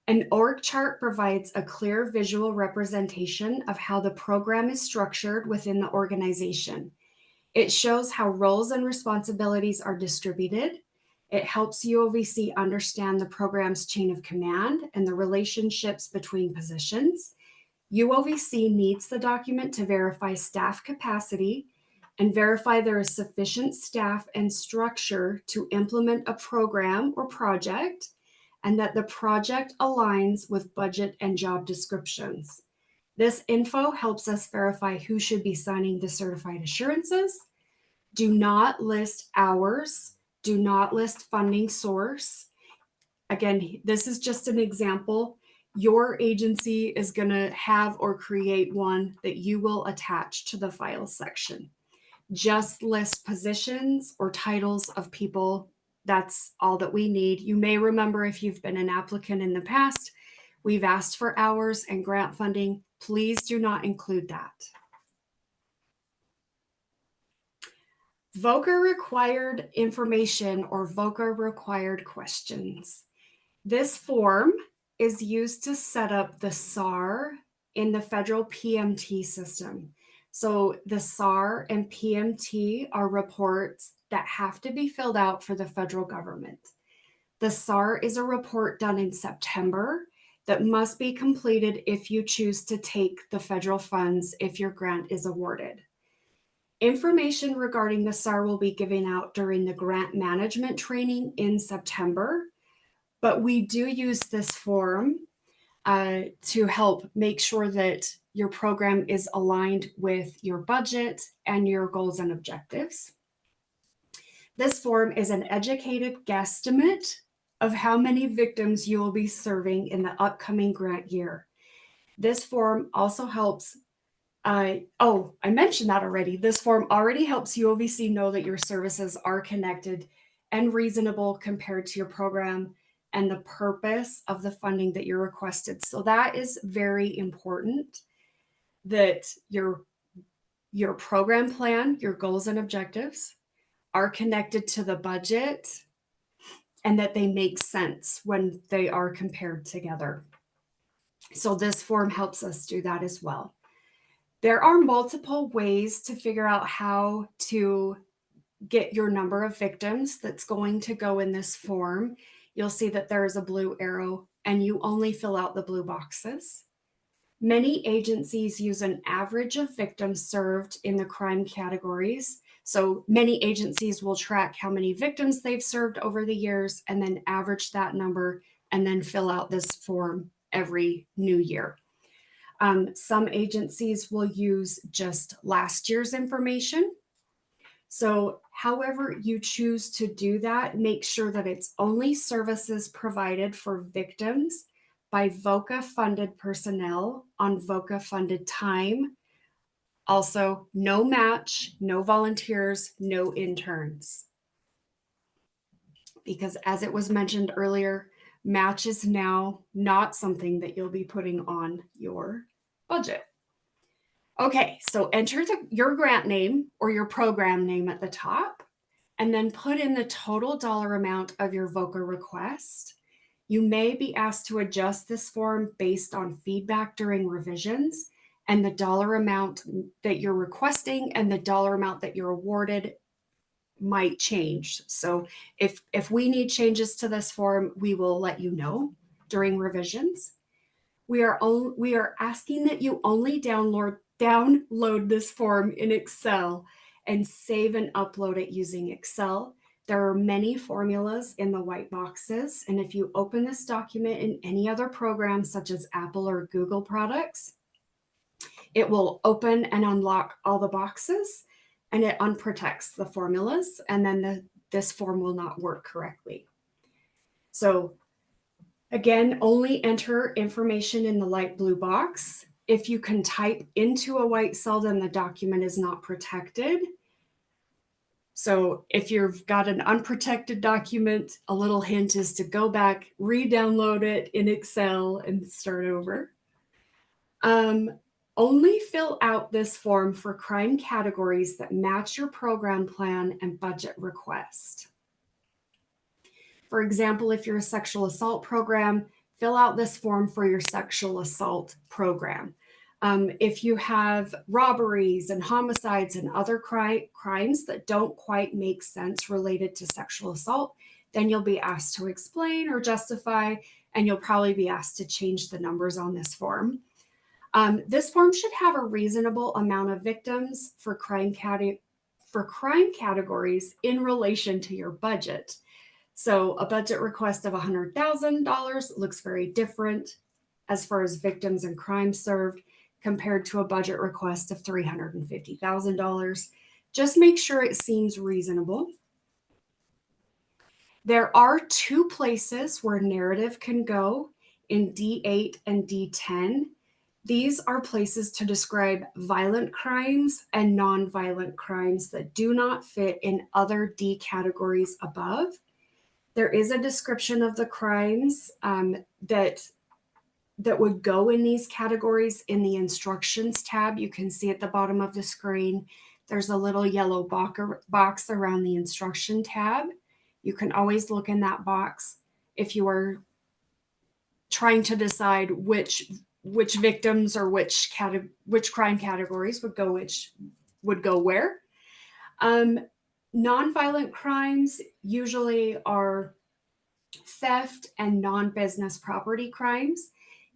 An org chart provides a clear visual representation of how the program is structured within the organization. It shows how roles and responsibilities are distributed. It helps UOVC understand the program's chain of command and the relationships between positions. UOVC needs the document to verify staff capacity and verify there is sufficient staff and structure to implement a program or project, and that the project aligns with budget and job descriptions. This info helps us verify who should be signing the certified assurances. Do not list hours. Do not list funding source. Again, this is just an example. Your agency is going to have or create one that you will attach to the file section. Just list positions or titles of people. That's all that we need. You may remember, if you've been an applicant in the past, we've asked for hours and grant funding. Please do not include that. VOCA required information or VOCA required questions. This form is used to set up the SAR in the federal PMT system. So the SAR and PMT are reports that have to be filled out for the federal government. The SAR is a report done in September that must be completed if you choose to take the federal funds if your grant is awarded. Information regarding the SAR will be given out during the grant management training in September, but we do use this form to help make sure that your program is aligned with your budget and your goals and objectives. This form is an educated guesstimate of how many victims you will be serving in the upcoming grant year. This form also helps, I mentioned that already. This form already helps UOVC know that your services are connected and reasonable compared to your program and the purpose of the funding that you're requested. So that is very important, that your program plan, your goals and objectives are connected to the budget and that they make sense when they are compared together. So this form helps us do that as well. There are multiple ways to figure out how to get your number of victims that's going to go in this form. You'll see that there is a blue arrow and you only fill out the blue boxes. Many agencies use an average of victims served in the crime categories. So many agencies will track how many victims they've served over the years and then average that number and then fill out this form every new year. Some agencies will use just last year's information. So however you choose to do that, make sure that it's only services provided for victims by VOCA funded personnel on VOCA funded time. Also, no match, no volunteers, no interns. Because as it was mentioned earlier, match is now not something that you'll be putting on your budget. Okay, so enter your grant name or your program name at the top, and then put in the total dollar amount of your VOCA request. You may be asked to adjust this form based on feedback during revisions, and the dollar amount that you're requesting and the dollar amount that you're awarded might change. So if we need changes to this form, we will let you know during revisions. We are asking that you only download this form in Excel and save and upload it using Excel. There are many formulas in the white boxes, and if you open this document in any other program, such as Apple or Google products, it will open and unlock all the boxes, and it unprotects the formulas, and then this form will not work correctly. So again, only enter information in the light blue box. If you can type into a white cell, then the document is not protected. So if you've got an unprotected document, a little hint is to go back, re-download it in Excel and start over. Only fill out this form for crime categories that match your program plan and budget request. For example, if you're a sexual assault program, fill out this form for your sexual assault program. If you have robberies and homicides and other crimes that don't quite make sense related to sexual assault, then you'll be asked to explain or justify, and you'll probably be asked to change the numbers on this form. This form should have a reasonable amount of victims for crime categories in relation to your budget. So a budget request of $100,000 looks very different as far as victims and crimes served compared to a budget request of $350,000. Just make sure it seems reasonable. There are two places where narrative can go in D8 and D10. These are places to describe violent crimes and non-violent crimes that do not fit in other D categories above. There is a description of the crimes that would go in these categories in the instructions tab. You can see at the bottom of the screen, there's a little yellow box around the instruction tab. You can always look in that box if you are trying to decide which victims or which crime categories would go where. Nonviolent crimes usually are theft and non-business property crimes.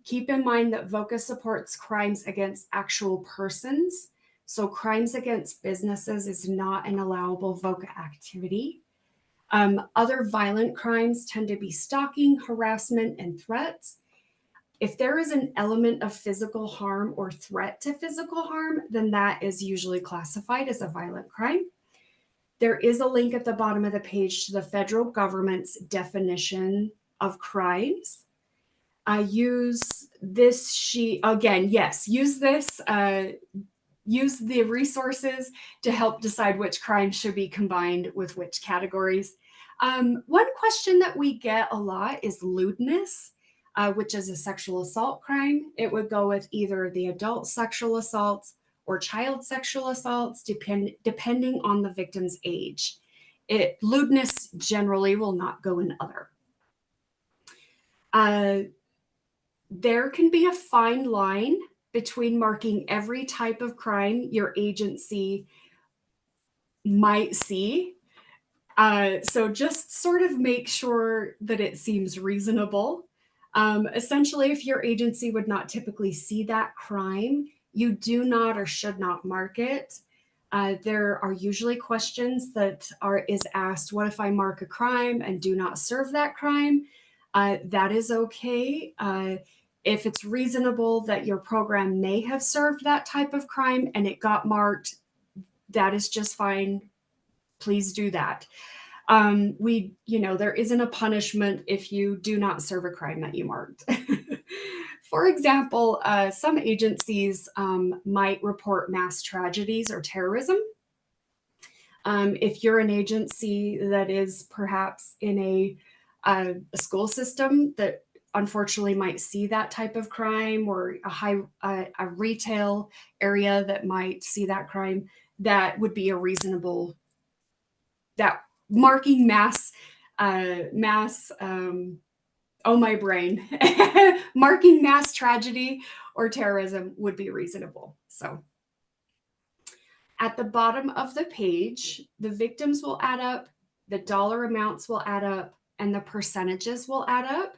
Keep in mind that VOCA supports crimes against actual persons. So crimes against businesses is not an allowable VOCA activity. Other violent crimes tend to be stalking, harassment, and threats. If there is an element of physical harm or threat to physical harm, then that is usually classified as a violent crime. There is a link at the bottom of the page to the federal government's definition of crimes. Use this sheet again. Yes, use this. Use the resources to help decide which crimes should be combined with which categories. One question that we get a lot is lewdness, which is a sexual assault crime. It would go with either the adult sexual assaults or child sexual assaults, depending on the victim's age. Lewdness generally will not go in other. There can be a fine line between marking every type of crime your agency might see. So just sort of make sure that it seems reasonable. Essentially, if your agency would not typically see that crime, you do not or should not mark it. There are usually questions that is asked, what if I mark a crime and do not serve that crime? That is okay. If it's reasonable that your program may have served that type of crime and it got marked, that is just fine. Please do that. There isn't a punishment if you do not serve a crime that you marked. For example, some agencies might report mass tragedies or terrorism. If you're an agency that is perhaps in a school system that unfortunately might see that type of crime, or a retail area that might see that crime, that would be a reasonable, that marking my brain, marking mass tragedy or terrorism would be reasonable. So at the bottom of the page, the victims will add up, the dollar amounts will add up, and the percentages will add up.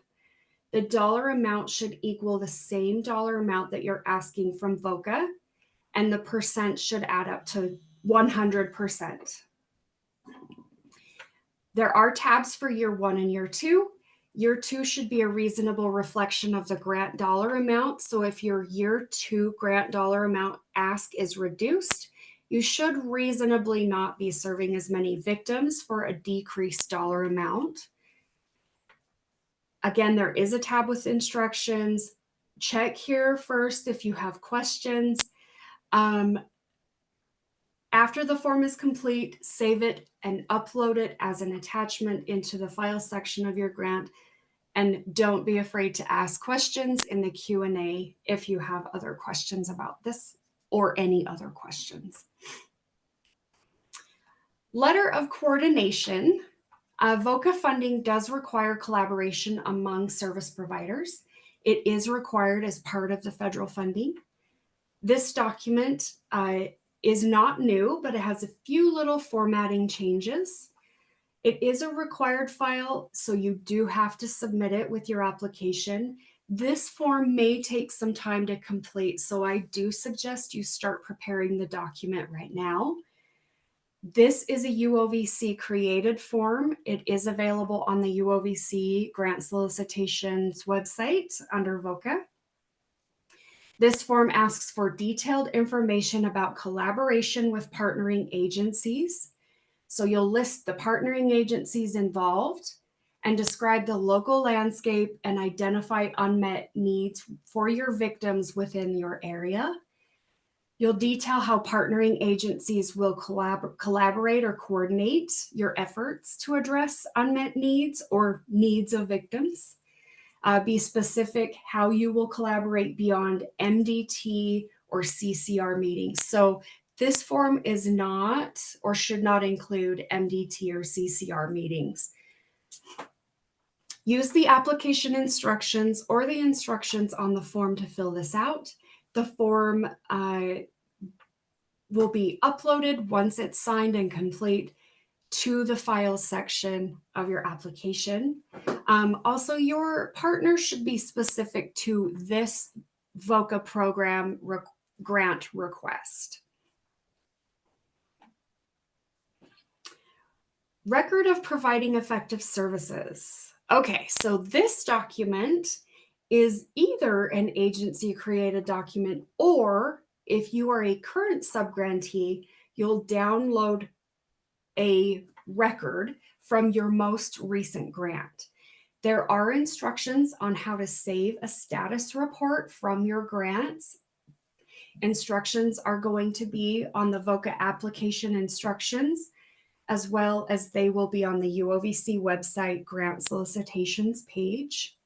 The dollar amount should equal the same dollar amount that you're asking from VOCA, and the percent should add up to 100%. There are tabs for year 1 and year 2. Year 2 should be a reasonable reflection of the grant dollar amount. So if your year 2 grant dollar amount ask is reduced, you should reasonably not be serving as many victims for a decreased dollar amount. Again, there is a tab with instructions. Check here first if you have questions. After the form is complete, save it and upload it as an attachment into the file section of your grant. And don't be afraid to ask questions in the Q&A if you have other questions about this or any other questions. Letter of coordination. VOCA funding does require collaboration among service providers. It is required as part of the federal funding. This document is not new, but it has a few little formatting changes. It is a required file, so you do have to submit it with your application. This form may take some time to complete, so I do suggest you start preparing the document right now. This is a UOVC created form. It is available on the UOVC grant solicitations website under VOCA. This form asks for detailed information about collaboration with partnering agencies. So you'll list the partnering agencies involved and describe the local landscape and identify unmet needs for your victims within your area. You'll detail how partnering agencies will collaborate or coordinate your efforts to address unmet needs or needs of victims. Be specific how you will collaborate beyond MDT or CCR meetings. So this form is not or should not include MDT or CCR meetings. Use the application instructions or the instructions on the form to fill this out. The form will be uploaded once it's signed and complete to the files section of your application. Also, your partner should be specific to this VOCA program grant request. Record of providing effective services. Okay, so this document is either an agency created document, or if you are a current subgrantee, you'll download a record from your most recent grant. There are instructions on how to save a status report from your grants. Instructions are going to be on the VOCA application instructions, as well as they will be on the UOVC website grant solicitations page.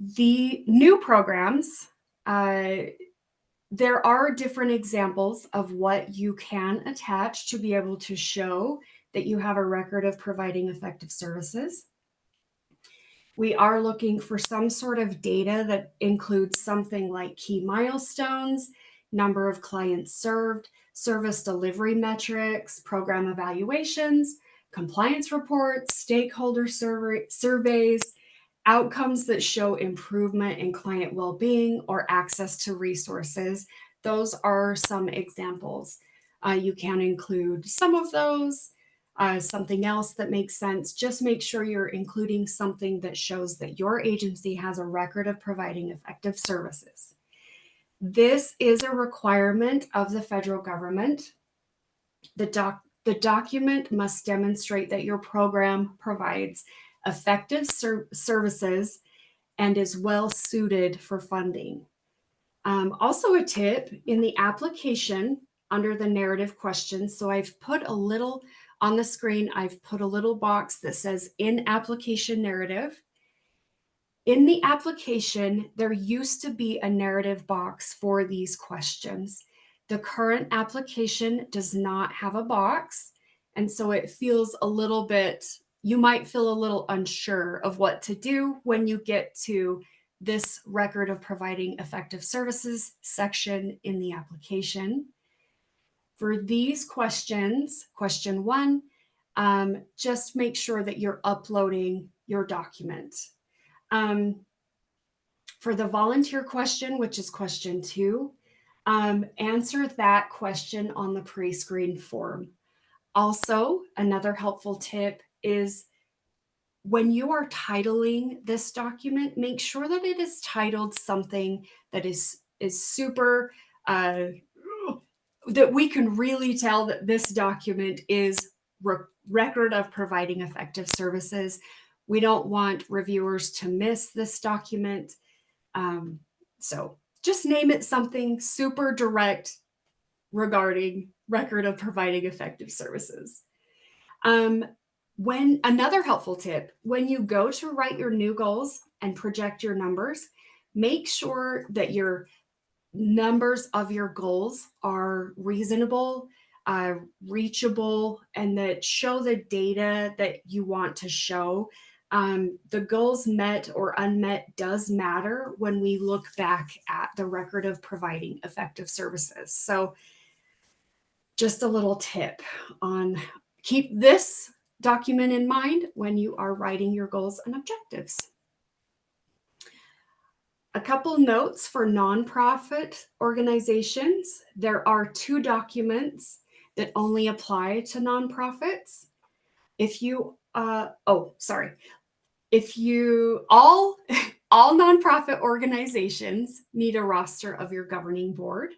The new programs, there are different examples of what you can attach to be able to show that you have a record of providing effective services. We are looking for some sort of data that includes something like key milestones, number of clients served, service delivery metrics, program evaluations, compliance reports, stakeholder surveys, outcomes that show improvement in client well-being or access to resources. Those are some examples. You can include some of those, something else that makes sense. Just make sure you're including something that shows that your agency has a record of providing effective services. This is a requirement of the federal government. The document must demonstrate that your program provides effective services and is well suited for funding. Also a tip in the application under the narrative questions. So I've put a little on the screen, I've put a little box that says in application narrative. In the application, there used to be a narrative box for these questions. The current application does not have a box. And so it feels a little bit, you might feel a little unsure of what to do when you get to this record of providing effective services section in the application. For these questions, question 1, just make sure that you're uploading your document. For the volunteer question, which is question 2, answer that question on the pre-screen form. Also, another helpful tip is when you are titling this document, make sure that it is titled something that is super, that we can really tell that this document is record of providing effective services. We don't want reviewers to miss this document. So just name it something super direct regarding record of providing effective services. When another helpful tip, when you go to write your new goals and project your numbers, make sure that your numbers of your goals are reasonable, reachable, and that show the data that you want to show. The goals met or unmet does matter when we look back at the record of providing effective services. So just a little tip on keep this document in mind when you are writing your goals and objectives. A couple notes for nonprofit organizations. There are 2 documents that only apply to nonprofits. If you, all nonprofit organizations need a roster of your governing board.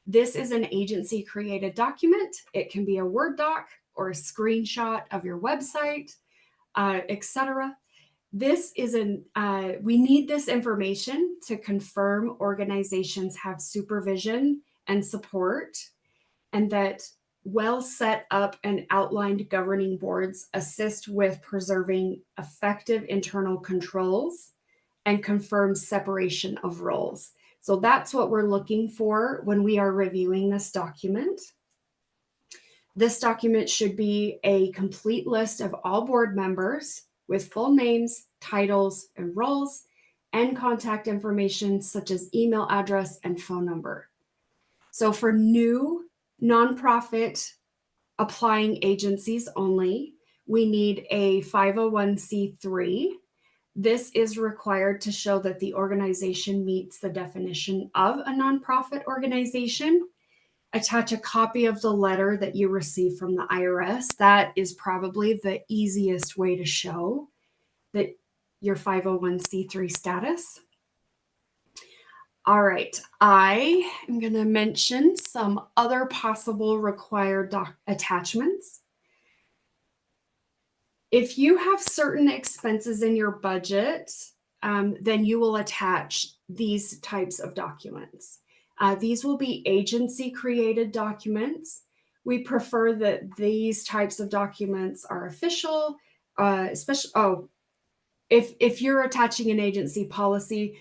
This is an agency created document. It can be a Word doc or a screenshot of your website, etc. This is we need this information to confirm organizations have supervision and support, and that well set up and outlined governing boards assist with preserving effective internal controls and confirm separation of roles. So that's what we're looking for when we are reviewing this document. This document should be a complete list of all board members with full names, titles, and roles, and contact information such as email address and phone number. So for new nonprofit applying agencies only, we need a 501c3. This is required to show that the organization meets the definition of a nonprofit organization. Attach a copy of the letter that you received from the IRS. That is probably the easiest way to show that your 501c3 status. All right, I am going to mention some other possible required attachments. If you have certain expenses in your budget, then you will attach these types of documents. These will be agency created documents. We prefer that these types of documents are official, especially, if you're attaching an agency policy,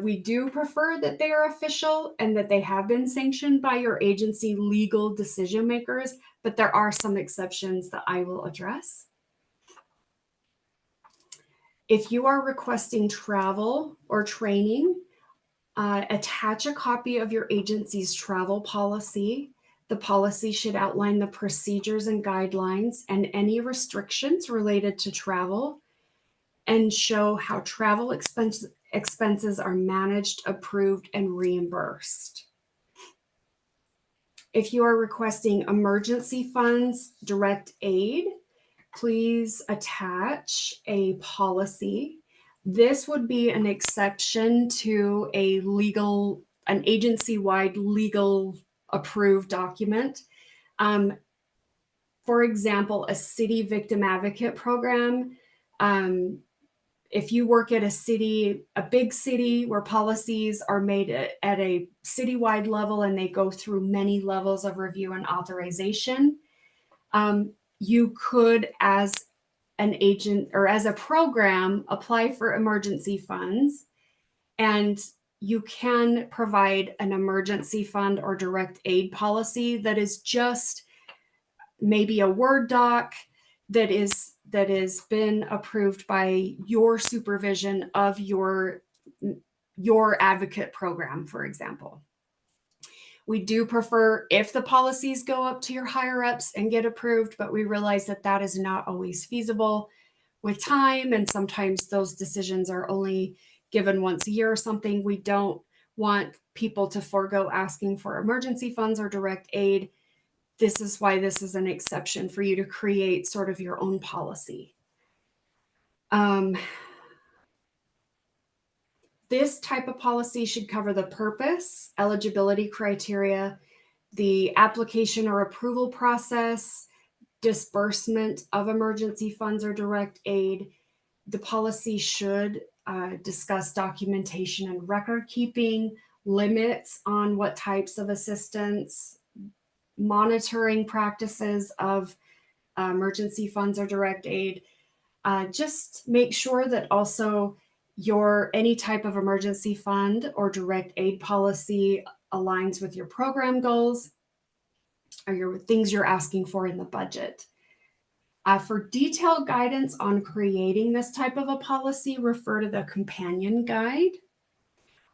we do prefer that they are official and that they have been sanctioned by your agency legal decision makers, but there are some exceptions that I will address. If you are requesting travel or training, attach a copy of your agency's travel policy. The policy should outline the procedures and guidelines and any restrictions related to travel, and show how travel expenses are managed, approved, and reimbursed. If you are requesting emergency funds, direct aid, please attach a policy. This would be an exception to an agency-wide legal approved document. For example, a city victim advocate program. If you work at a big city where policies are made at a citywide level and they go through many levels of review and authorization, you could, as an agent or as a program, apply for emergency funds, and you can provide an emergency fund or direct aid policy that is just maybe a Word doc that has been approved by your supervision of your advocate program, for example. We do prefer if the policies go up to your higher ups and get approved, but we realize that that is not always feasible with time, and sometimes those decisions are only given once a year or something. We don't want people to forego asking for emergency funds or direct aid this is why this is an exception for you to create sort of your own policy. This type of policy should cover the purpose, eligibility criteria, the application or approval process, disbursement of emergency funds or direct aid. The policy should discuss documentation and record keeping, limits on what types of assistance, monitoring practices of emergency funds or direct aid. Just make sure that also any type of emergency fund or direct aid policy aligns with your program goals or your things you're asking for in the budget. For detailed guidance on creating this type of a policy, refer to the companion guide.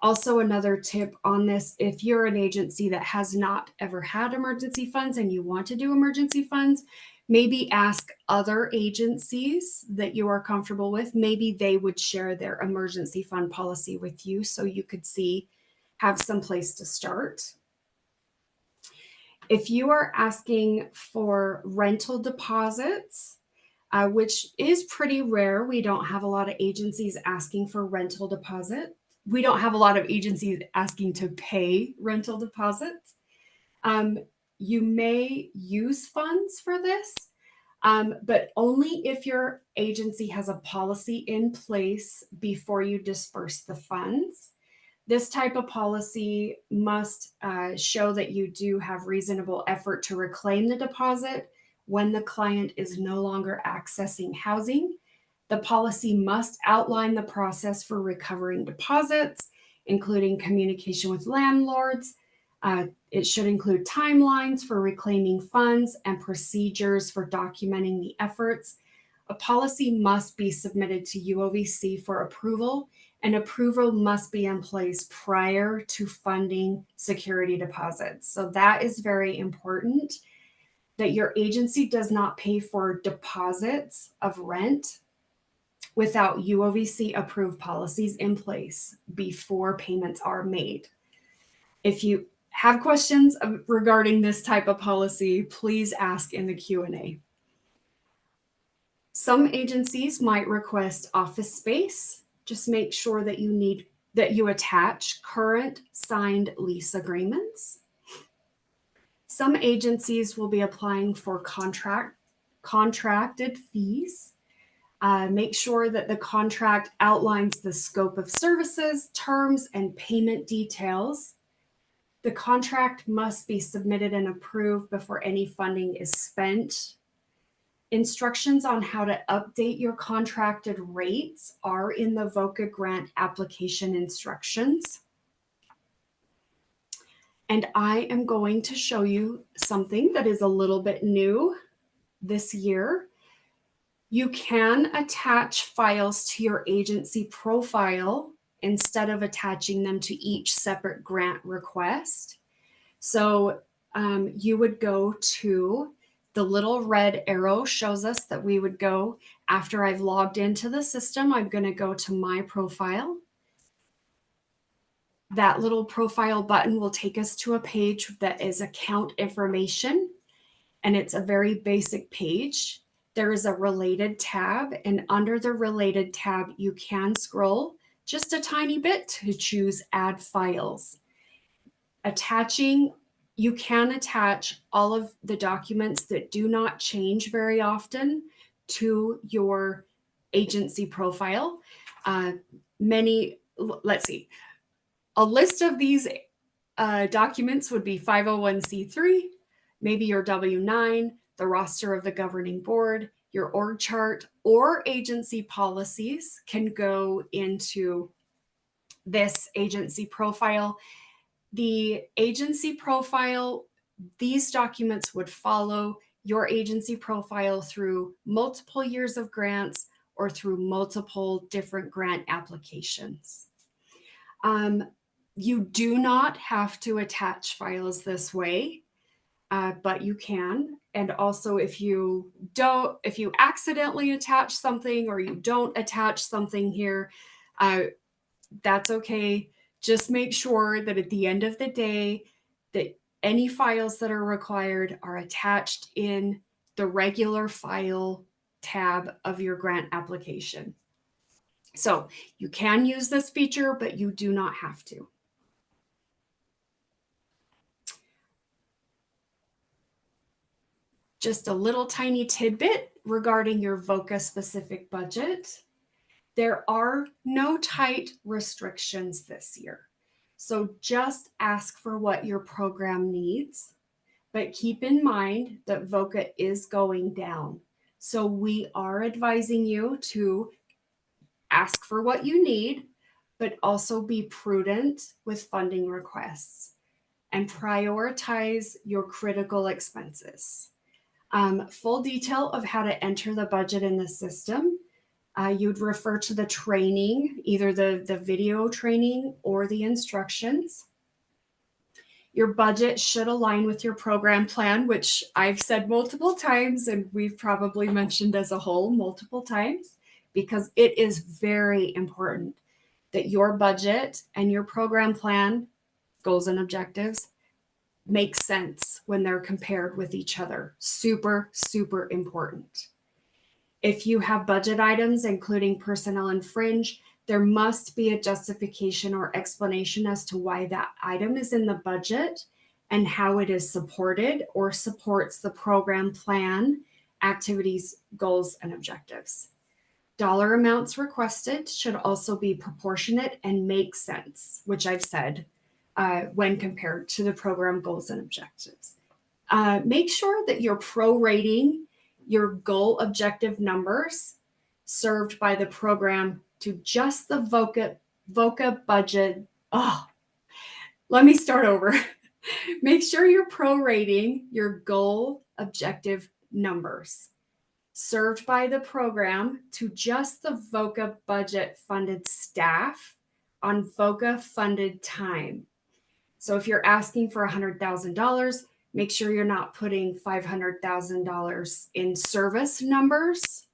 Also, another tip on this, if you're an agency that has not ever had emergency funds and you want to do emergency funds, maybe ask other agencies that you are comfortable with. Maybe they would share their emergency fund policy with you so you could have some place to start. If you are asking for rental deposits, which is pretty rare, we don't have a lot of agencies asking for rental deposit. We don't have a lot of agencies asking to pay rental deposits. You may use funds for this, but only if your agency has a policy in place before you disperse the funds. This type of policy must show that you do have reasonable effort to reclaim the deposit when the client is no longer accessing housing. The policy must outline the process for recovering deposits, including communication with landlords. It should include timelines for reclaiming funds and procedures for documenting the efforts. A policy must be submitted to UOVC for approval, and approval must be in place prior to funding security deposits. So that is very important, that your agency does not pay for deposits of rent without UOVC approved policies in place before payments are made. If you have questions regarding this type of policy, please ask in the Q&A. Some agencies might request office space. Just make sure that you attach current signed lease agreements. Some agencies will be applying for contracted fees. Make sure that the contract outlines the scope of services, terms, and payment details. The contract must be submitted and approved before any funding is spent. Instructions on how to update your contracted rates are in the VOCA grant application instructions. And I am going to show you something that is a little bit new this year. You can attach files to your agency profile instead of attaching them to each separate grant request. So you would go to the little red arrow shows us that we would go after I've logged into the system. I'm going to go to my profile. That little profile button will take us to a page that is account information, and it's a very basic page. There is a related tab, and under the related tab, you can scroll just a tiny bit to choose add files. You can attach all of the documents that do not change very often to your agency profile. Let's see. A list of these documents would be 501c3, maybe your W-9, the roster of the governing board, your org chart, or agency policies can go into this agency profile. The agency profile, these documents would follow your agency profile through multiple years of grants or through multiple different grant applications. You do not have to attach files this way, but you can. And also if you accidentally attach something or you don't attach something here, that's okay. Just make sure that at the end of the day that Any files that are required are attached in the regular file tab of your grant application. So you can use this feature, but you do not have to. Just a little tiny tidbit regarding your VOCA specific budget. There are no tight restrictions this year. So just ask for what your program needs, but keep in mind that VOCA is going down. So we are advising you to ask for what you need, but also be prudent with funding requests and prioritize your critical expenses. Full detail of how to enter the budget in the system. You'd refer to the training, either the video training or the instructions. Your budget should align with your program plan, which I've said multiple times, and we've probably mentioned as a whole multiple times, because it is very important that your budget and your program plan, goals and objectives, make sense when they're compared with each other. Super, super important. If you have budget items, including personnel and fringe, there must be a justification or explanation as to why that item is in the budget and how it is supported or supports the program plan, activities, goals, and objectives. Dollar amounts requested should also be proportionate and make sense, which I've said when compared to the program goals and objectives. Make sure that you're prorating your goal objective numbers served by the program to just the VOCA budget. Oh, let me start over. Make sure you're prorating your goal objective numbers served by the program to just the VOCA budget funded staff on VOCA funded time. So if you're asking for $100,000, make sure you're not putting $500,000 in service numbers.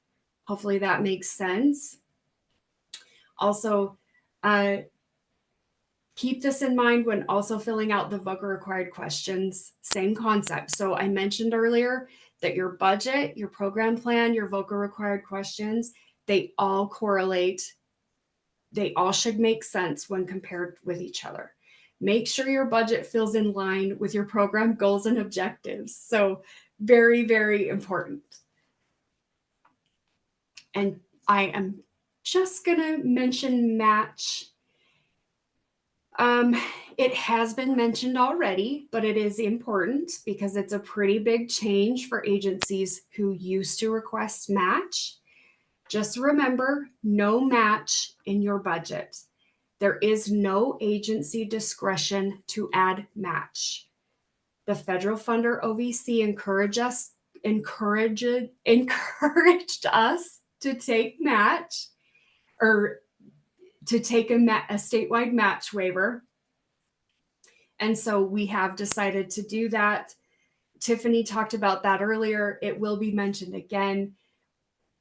Hopefully that makes sense. Also, keep this in mind when also filling out the VOCA required questions. Same concept. So I mentioned earlier that your budget, your program plan, your VOCA required questions, they all correlate. They all should make sense when compared with each other. Make sure your budget fills in line with your program goals and objectives. So very, very important. And I am just going to mention match. It has been mentioned already, but it is important because it's a pretty big change for agencies who used to request match. Just remember, no match in your budget. There is no agency discretion to add match. The federal funder OVC encouraged us to take match, or to take a statewide match waiver. And so we have decided to do that. Tiffany talked about that earlier. It will be mentioned again.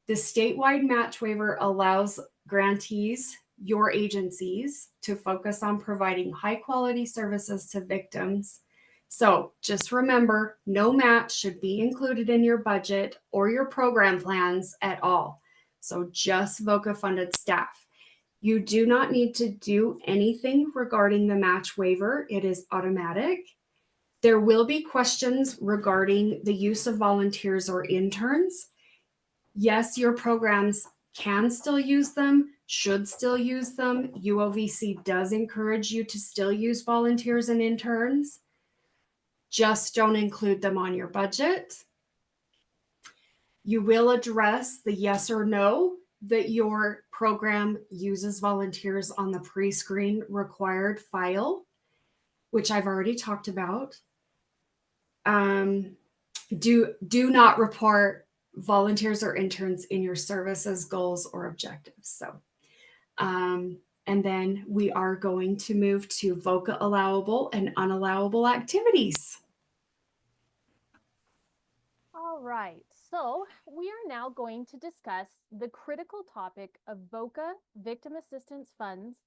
The statewide match waiver allows grantees, your agencies, to focus on providing high quality services to victims. So just remember, no match should be included in your budget or your program plans at all. So just VOCA funded staff. You do not need to do anything regarding the match waiver. It is automatic. There will be questions regarding the use of volunteers or interns. Yes, your programs can still use them, should still use them. UOVC does encourage you to still use volunteers and interns. Just don't include them on your budget. You will address the yes or no that your program uses volunteers on the pre-screen required file, which I've already talked about. Do not report volunteers or interns in your services, goals, or objectives. So, and then we are going to move to VOCA allowable and unallowable activities. All right, so we are now going to discuss the critical topic of VOCA victim assistance funds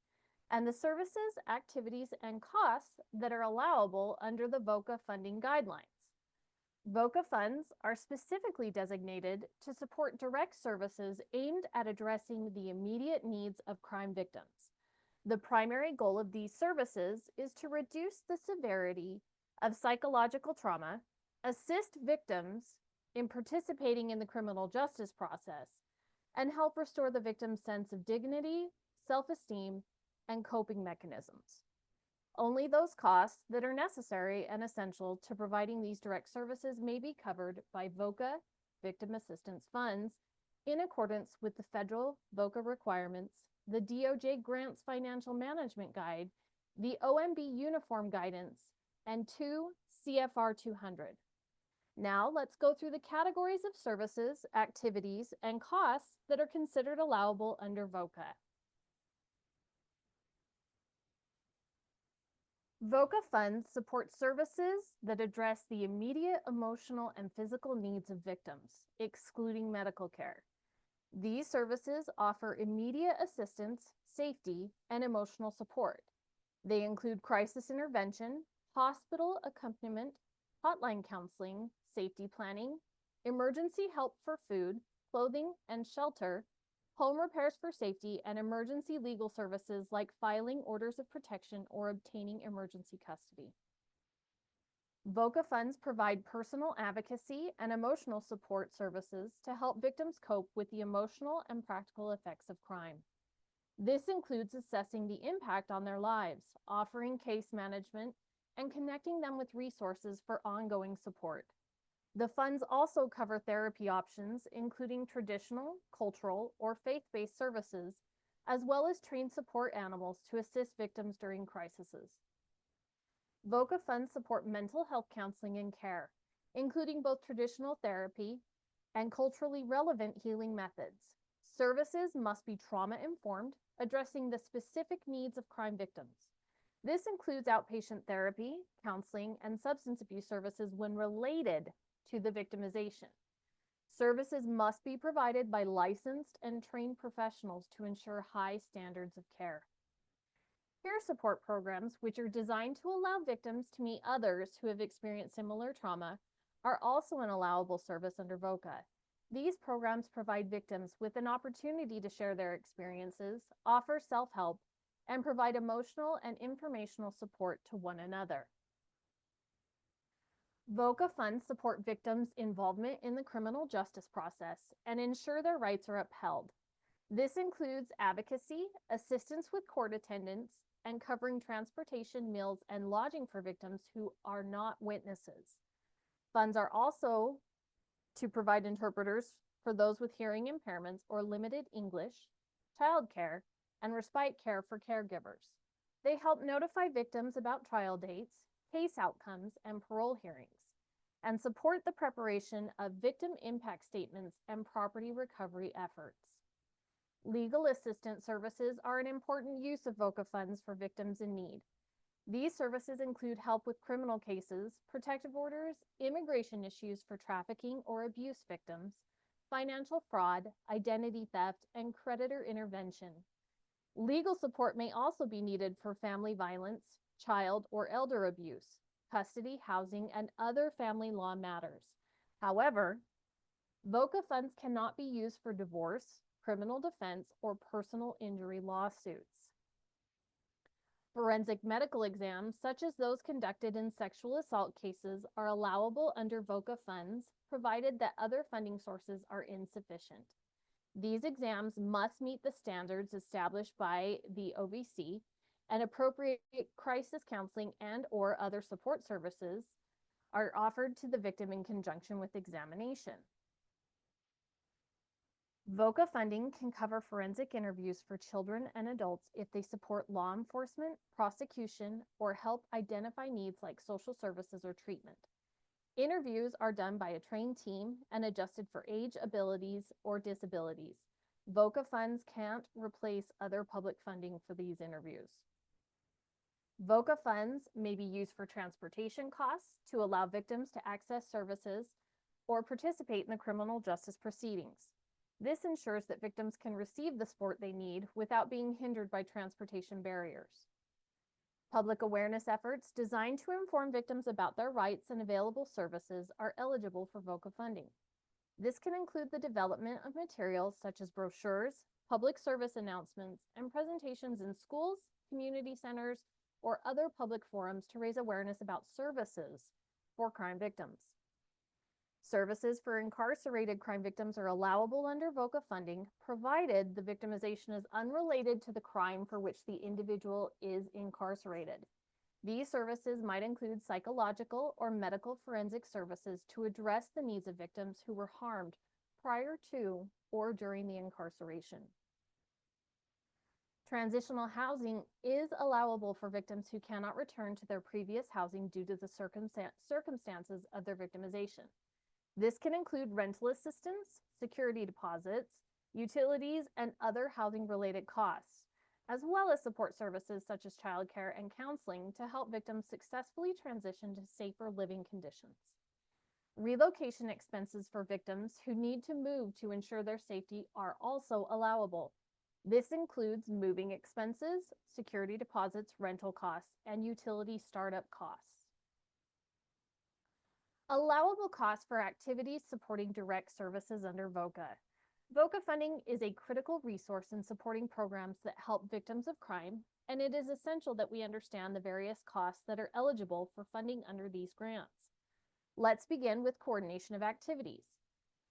and the services, activities, and costs that are allowable under the VOCA funding guidelines. VOCA funds are specifically designated to support direct services aimed at addressing the immediate needs of crime victims. The primary goal of these services is to reduce the severity of psychological trauma, assist victims in participating in the criminal justice process, and help restore the victim's sense of dignity, self-esteem, and coping mechanisms. Only those costs that are necessary and essential to providing these direct services may be covered by VOCA victim assistance funds in accordance with the federal VOCA requirements, the DOJ Grants Financial Management Guide, the OMB Uniform Guidance, and 2 CFR 200. Now let's go through the categories of services, activities, and costs that are considered allowable under VOCA. VOCA funds support services that address the immediate emotional and physical needs of victims, excluding medical care. These services offer immediate assistance, safety, and emotional support. They include crisis intervention, hospital accompaniment, hotline counseling, safety planning, emergency help for food, clothing, and shelter, home repairs for safety, and emergency legal services like filing orders of protection or obtaining emergency custody. VOCA funds provide personal advocacy and emotional support services to help victims cope with the emotional and practical effects of crime. This includes assessing the impact on their lives, offering case management, and connecting them with resources for ongoing support. The funds also cover therapy options, including traditional, cultural, or faith-based services, as well as trained support animals to assist victims during crises. VOCA funds support mental health counseling and care, including both traditional therapy and culturally relevant healing methods. Services must be trauma-informed, addressing the specific needs of crime victims. This includes outpatient therapy, counseling, and substance abuse services when related to the victimization. Services must be provided by licensed and trained professionals to ensure high standards of care. Peer support programs, which are designed to allow victims to meet others who have experienced similar trauma, are also an allowable service under VOCA. These programs provide victims with an opportunity to share their experiences, offer self-help, and provide emotional and informational support to one another. VOCA funds support victims' involvement in the criminal justice process and ensure their rights are upheld. This includes advocacy, assistance with court attendance, and covering transportation, meals, and lodging for victims who are not witnesses. Funds are also to provide interpreters for those with hearing impairments or limited English, childcare, and respite care for caregivers. They help notify victims about trial dates, case outcomes, and parole hearings, and support the preparation of victim impact statements and property recovery efforts. Legal assistance services are an important use of VOCA funds for victims in need. These services include help with criminal cases, protective orders, immigration issues for trafficking or abuse victims, financial fraud, identity theft, and creditor intervention. Legal support may also be needed for family violence, child or elder abuse, custody, housing, and other family law matters. However, VOCA funds cannot be used for divorce, criminal defense, or personal injury lawsuits. Forensic medical exams, such as those conducted in sexual assault cases, are allowable under VOCA funds, provided that other funding sources are insufficient. These exams must meet the standards established by the OVC, and appropriate crisis counseling and/or other support services are offered to the victim in conjunction with examination. VOCA funding can cover forensic interviews for children and adults if they support law enforcement, prosecution, or help identify needs like social services or treatment. Interviews are done by a trained team and adjusted for age, abilities, or disabilities. VOCA funds can't replace other public funding for these interviews. VOCA funds may be used for transportation costs to allow victims to access services or participate in the criminal justice proceedings. This ensures that victims can receive the support they need without being hindered by transportation barriers. Public awareness efforts designed to inform victims about their rights and available services are eligible for VOCA funding. This can include the development of materials such as brochures, public service announcements, and presentations in schools, community centers, or other public forums to raise awareness about services for crime victims. Services for incarcerated crime victims are allowable under VOCA funding, provided the victimization is unrelated to the crime for which the individual is incarcerated. These services might include psychological or medical forensic services to address the needs of victims who were harmed prior to or during the incarceration. Transitional housing is allowable for victims who cannot return to their previous housing due to the circumstances of their victimization. This can include rental assistance, security deposits, utilities, and other housing-related costs, as well as support services such as childcare and counseling to help victims successfully transition to safer living conditions. Relocation expenses for victims who need to move to ensure their safety are also allowable. This includes moving expenses, security deposits, rental costs, and utility startup costs. Allowable costs for activities supporting direct services under VOCA. VOCA funding is a critical resource in supporting programs that help victims of crime, and it is essential that we understand the various costs that are eligible for funding under these grants. Let's begin with coordination of activities.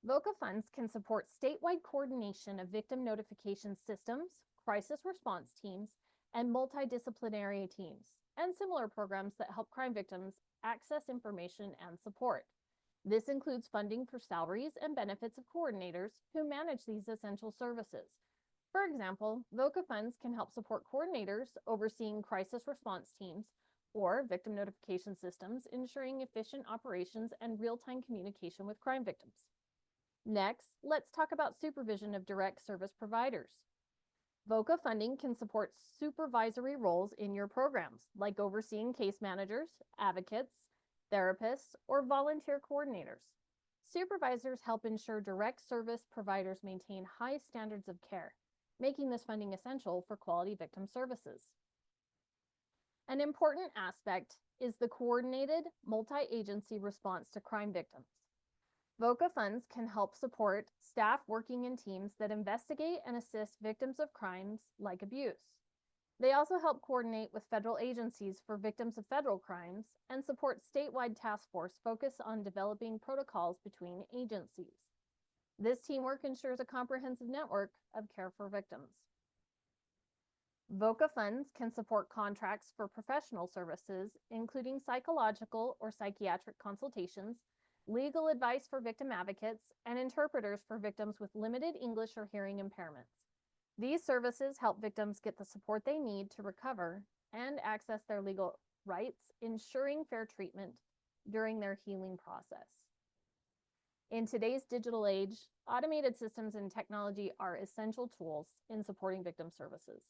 VOCA funds can support statewide coordination of victim notification systems, crisis response teams, and multidisciplinary teams, and similar programs that help crime victims access information and support. This includes funding for salaries and benefits of coordinators who manage these essential services. For example, VOCA funds can help support coordinators overseeing crisis response teams or victim notification systems, ensuring efficient operations and real-time communication with crime victims. Next, let's talk about supervision of direct service providers. VOCA funding can support supervisory roles in your programs, like overseeing case managers, advocates, therapists, or volunteer coordinators. Supervisors help ensure direct service providers maintain high standards of care, making this funding essential for quality victim services. An important aspect is the coordinated multi-agency response to crime victims. VOCA funds can help support staff working in teams that investigate and assist victims of crimes like abuse. They also help coordinate with federal agencies for victims of federal crimes and support statewide task force focused on developing protocols between agencies. This teamwork ensures a comprehensive network of care for victims. VOCA funds can support contracts for professional services, including psychological or psychiatric consultations, legal advice for victim advocates, and interpreters for victims with limited English or hearing impairments. These services help victims get the support they need to recover and access their legal rights, ensuring fair treatment during their healing process. In today's digital age, automated systems and technology are essential tools in supporting victim services.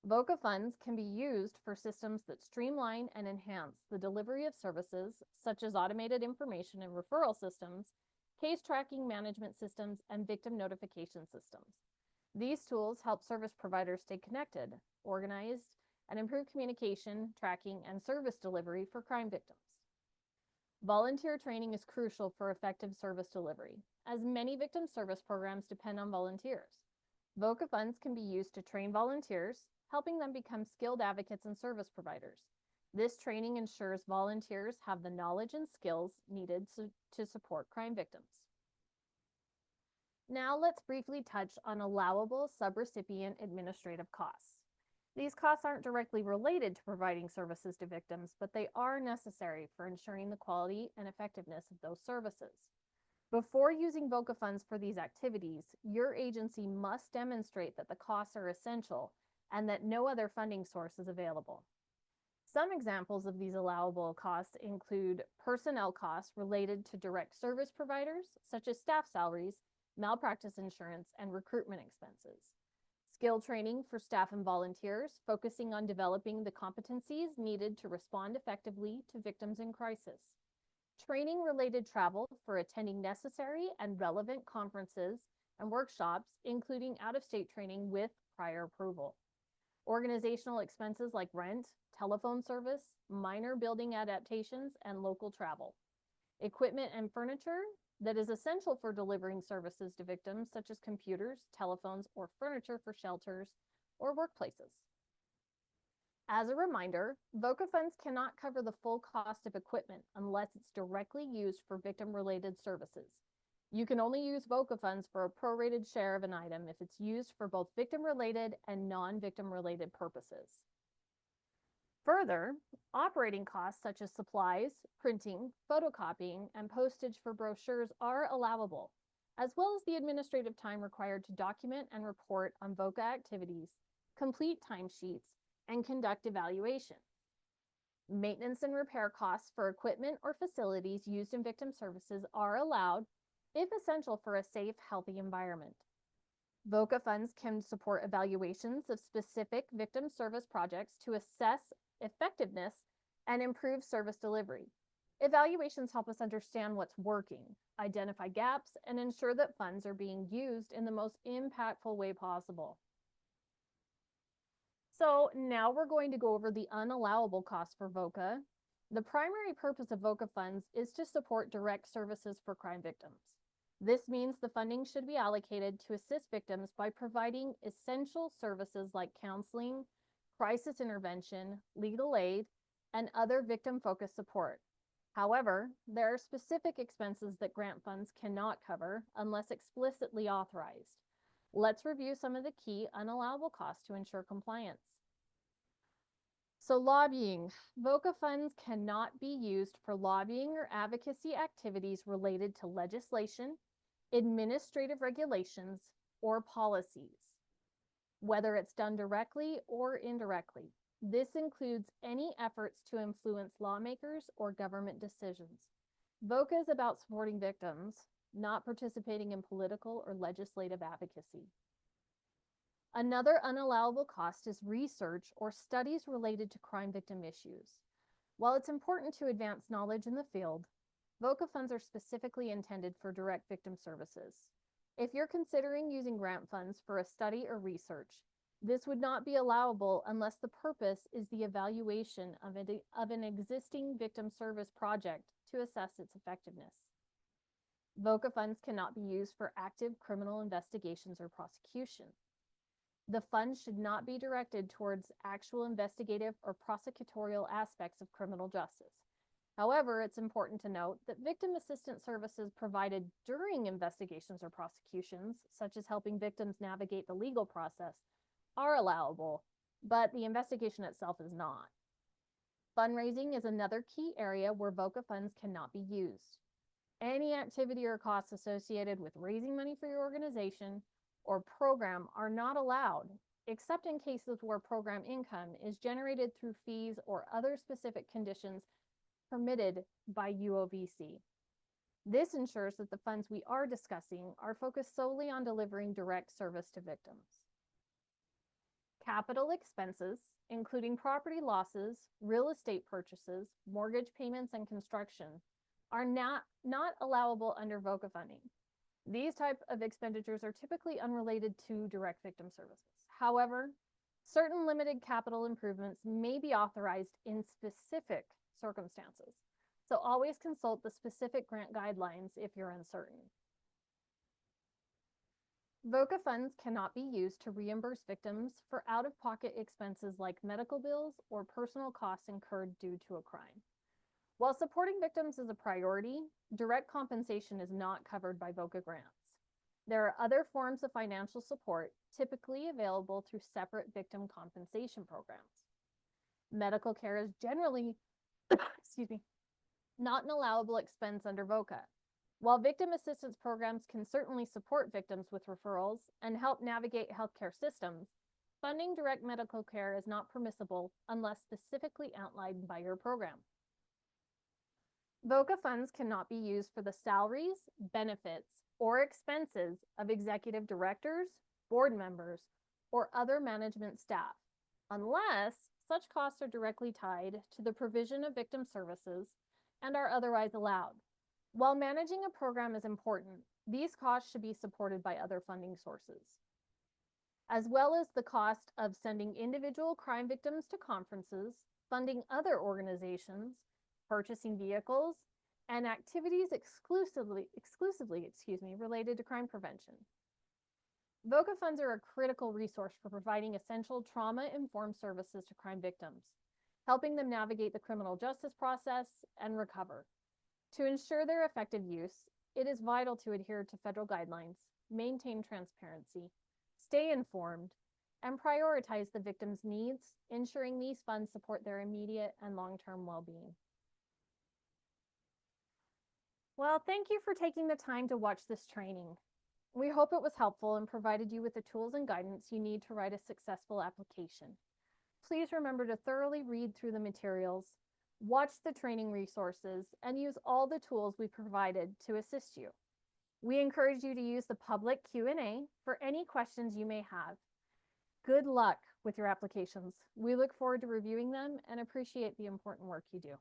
VOCA funds can be used for systems that streamline and enhance the delivery of services, such as automated information and referral systems, case tracking management systems, and victim notification systems. These tools help service providers stay connected, organized, and improve communication, tracking, and service delivery for crime victims. Volunteer training is crucial for effective service delivery, as many victim service programs depend on volunteers. VOCA funds can be used to train volunteers, helping them become skilled advocates and service providers. This training ensures volunteers have the knowledge and skills needed to support crime victims. Now let's briefly touch on allowable subrecipient administrative costs. These costs aren't directly related to providing services to victims, but they are necessary for ensuring the quality and effectiveness of those services. Before using VOCA funds for these activities, your agency must demonstrate that the costs are essential and that no other funding source is available. Some examples of these allowable costs include personnel costs related to direct service providers, such as staff salaries, malpractice insurance, and recruitment expenses. Skill training for staff and volunteers, focusing on developing the competencies needed to respond effectively to victims in crisis. Training-related travel for attending necessary and relevant conferences and workshops, including out-of-state training with prior approval. Organizational expenses like rent, telephone service, minor building adaptations, and local travel. Equipment and furniture that is essential for delivering services to victims, such as computers, telephones, or furniture for shelters or workplaces. As a reminder, VOCA funds cannot cover the full cost of equipment unless it's directly used for victim-related services. You can only use VOCA funds for a prorated share of an item if it's used for both victim-related and non-victim-related purposes. Further, operating costs such as supplies, printing, photocopying, and postage for brochures are allowable, as well as the administrative time required to document and report on VOCA activities, complete timesheets, and conduct evaluation. Maintenance and repair costs for equipment or facilities used in victim services are allowed if essential for a safe, healthy environment. VOCA funds can support evaluations of specific victim service projects to assess effectiveness and improve service delivery. Evaluations help us understand what's working, identify gaps, and ensure that funds are being used in the most impactful way possible. So now we're going to go over the unallowable costs for VOCA. The primary purpose of VOCA funds is to support direct services for crime victims. This means the funding should be allocated to assist victims by providing essential services like counseling, crisis intervention, legal aid, and other victim-focused support. However, there are specific expenses that grant funds cannot cover unless explicitly authorized. Let's review some of the key unallowable costs to ensure compliance. So lobbying. VOCA funds cannot be used for lobbying or advocacy activities related to legislation, administrative regulations, or policies, whether it's done directly or indirectly. This includes any efforts to influence lawmakers or government decisions. VOCA is about supporting victims, not participating in political or legislative advocacy. Another unallowable cost is research or studies related to crime victim issues. While it's important to advance knowledge in the field, VOCA funds are specifically intended for direct victim services. If you're considering using grant funds for a study or research, this would not be allowable unless the purpose is the evaluation of an existing victim service project to assess its effectiveness. VOCA funds cannot be used for active criminal investigations or prosecution. The funds should not be directed towards actual investigative or prosecutorial aspects of criminal justice. However, it's important to note that victim assistance services provided during investigations or prosecutions, such as helping victims navigate the legal process, are allowable, but the investigation itself is not. Fundraising is another key area where VOCA funds cannot be used. Any activity or costs associated with raising money for your organization or program are not allowed, except in cases where program income is generated through fees or other specific conditions permitted by UOVC. This ensures that the funds we are discussing are focused solely on delivering direct service to victims. Capital expenses, including property losses, real estate purchases, mortgage payments, and construction, are not allowable under VOCA funding. These types of expenditures are typically unrelated to direct victim services. However, certain limited capital improvements may be authorized in specific circumstances. So always consult the specific grant guidelines if you're uncertain. VOCA funds cannot be used to reimburse victims for out-of-pocket expenses like medical bills or personal costs incurred due to a crime. While supporting victims is a priority, direct compensation is not covered by VOCA grants. There are other forms of financial support typically available through separate victim compensation programs. Medical care is generally not an allowable expense under VOCA. While victim assistance programs can certainly support victims with referrals and help navigate healthcare systems, funding direct medical care is not permissible unless specifically outlined by your program. VOCA funds cannot be used for the salaries, benefits, or expenses of executive directors, board members, or other management staff, unless such costs are directly tied to the provision of victim services and are otherwise allowed. While managing a program is important, These costs should be supported by other funding sources, as well as the cost of sending individual crime victims to conferences, funding other organizations, purchasing vehicles, and activities exclusively related to crime prevention. VOCA funds are a critical resource for providing essential trauma-informed services to crime victims, helping them navigate the criminal justice process and recover. To ensure their effective use, it is vital to adhere to federal guidelines, maintain transparency, stay informed, and prioritize the victim's needs, ensuring these funds support their immediate and long-term well-being. Well, thank you for taking the time to watch this training. We hope it was helpful and provided you with the tools and guidance you need to write a successful application. Please remember to thoroughly read through the materials, watch the training resources, and use all the tools we provided to assist you. We encourage you to use the public Q&A for any questions you may have. Good luck with your applications. We look forward to reviewing them and appreciate the important work you do.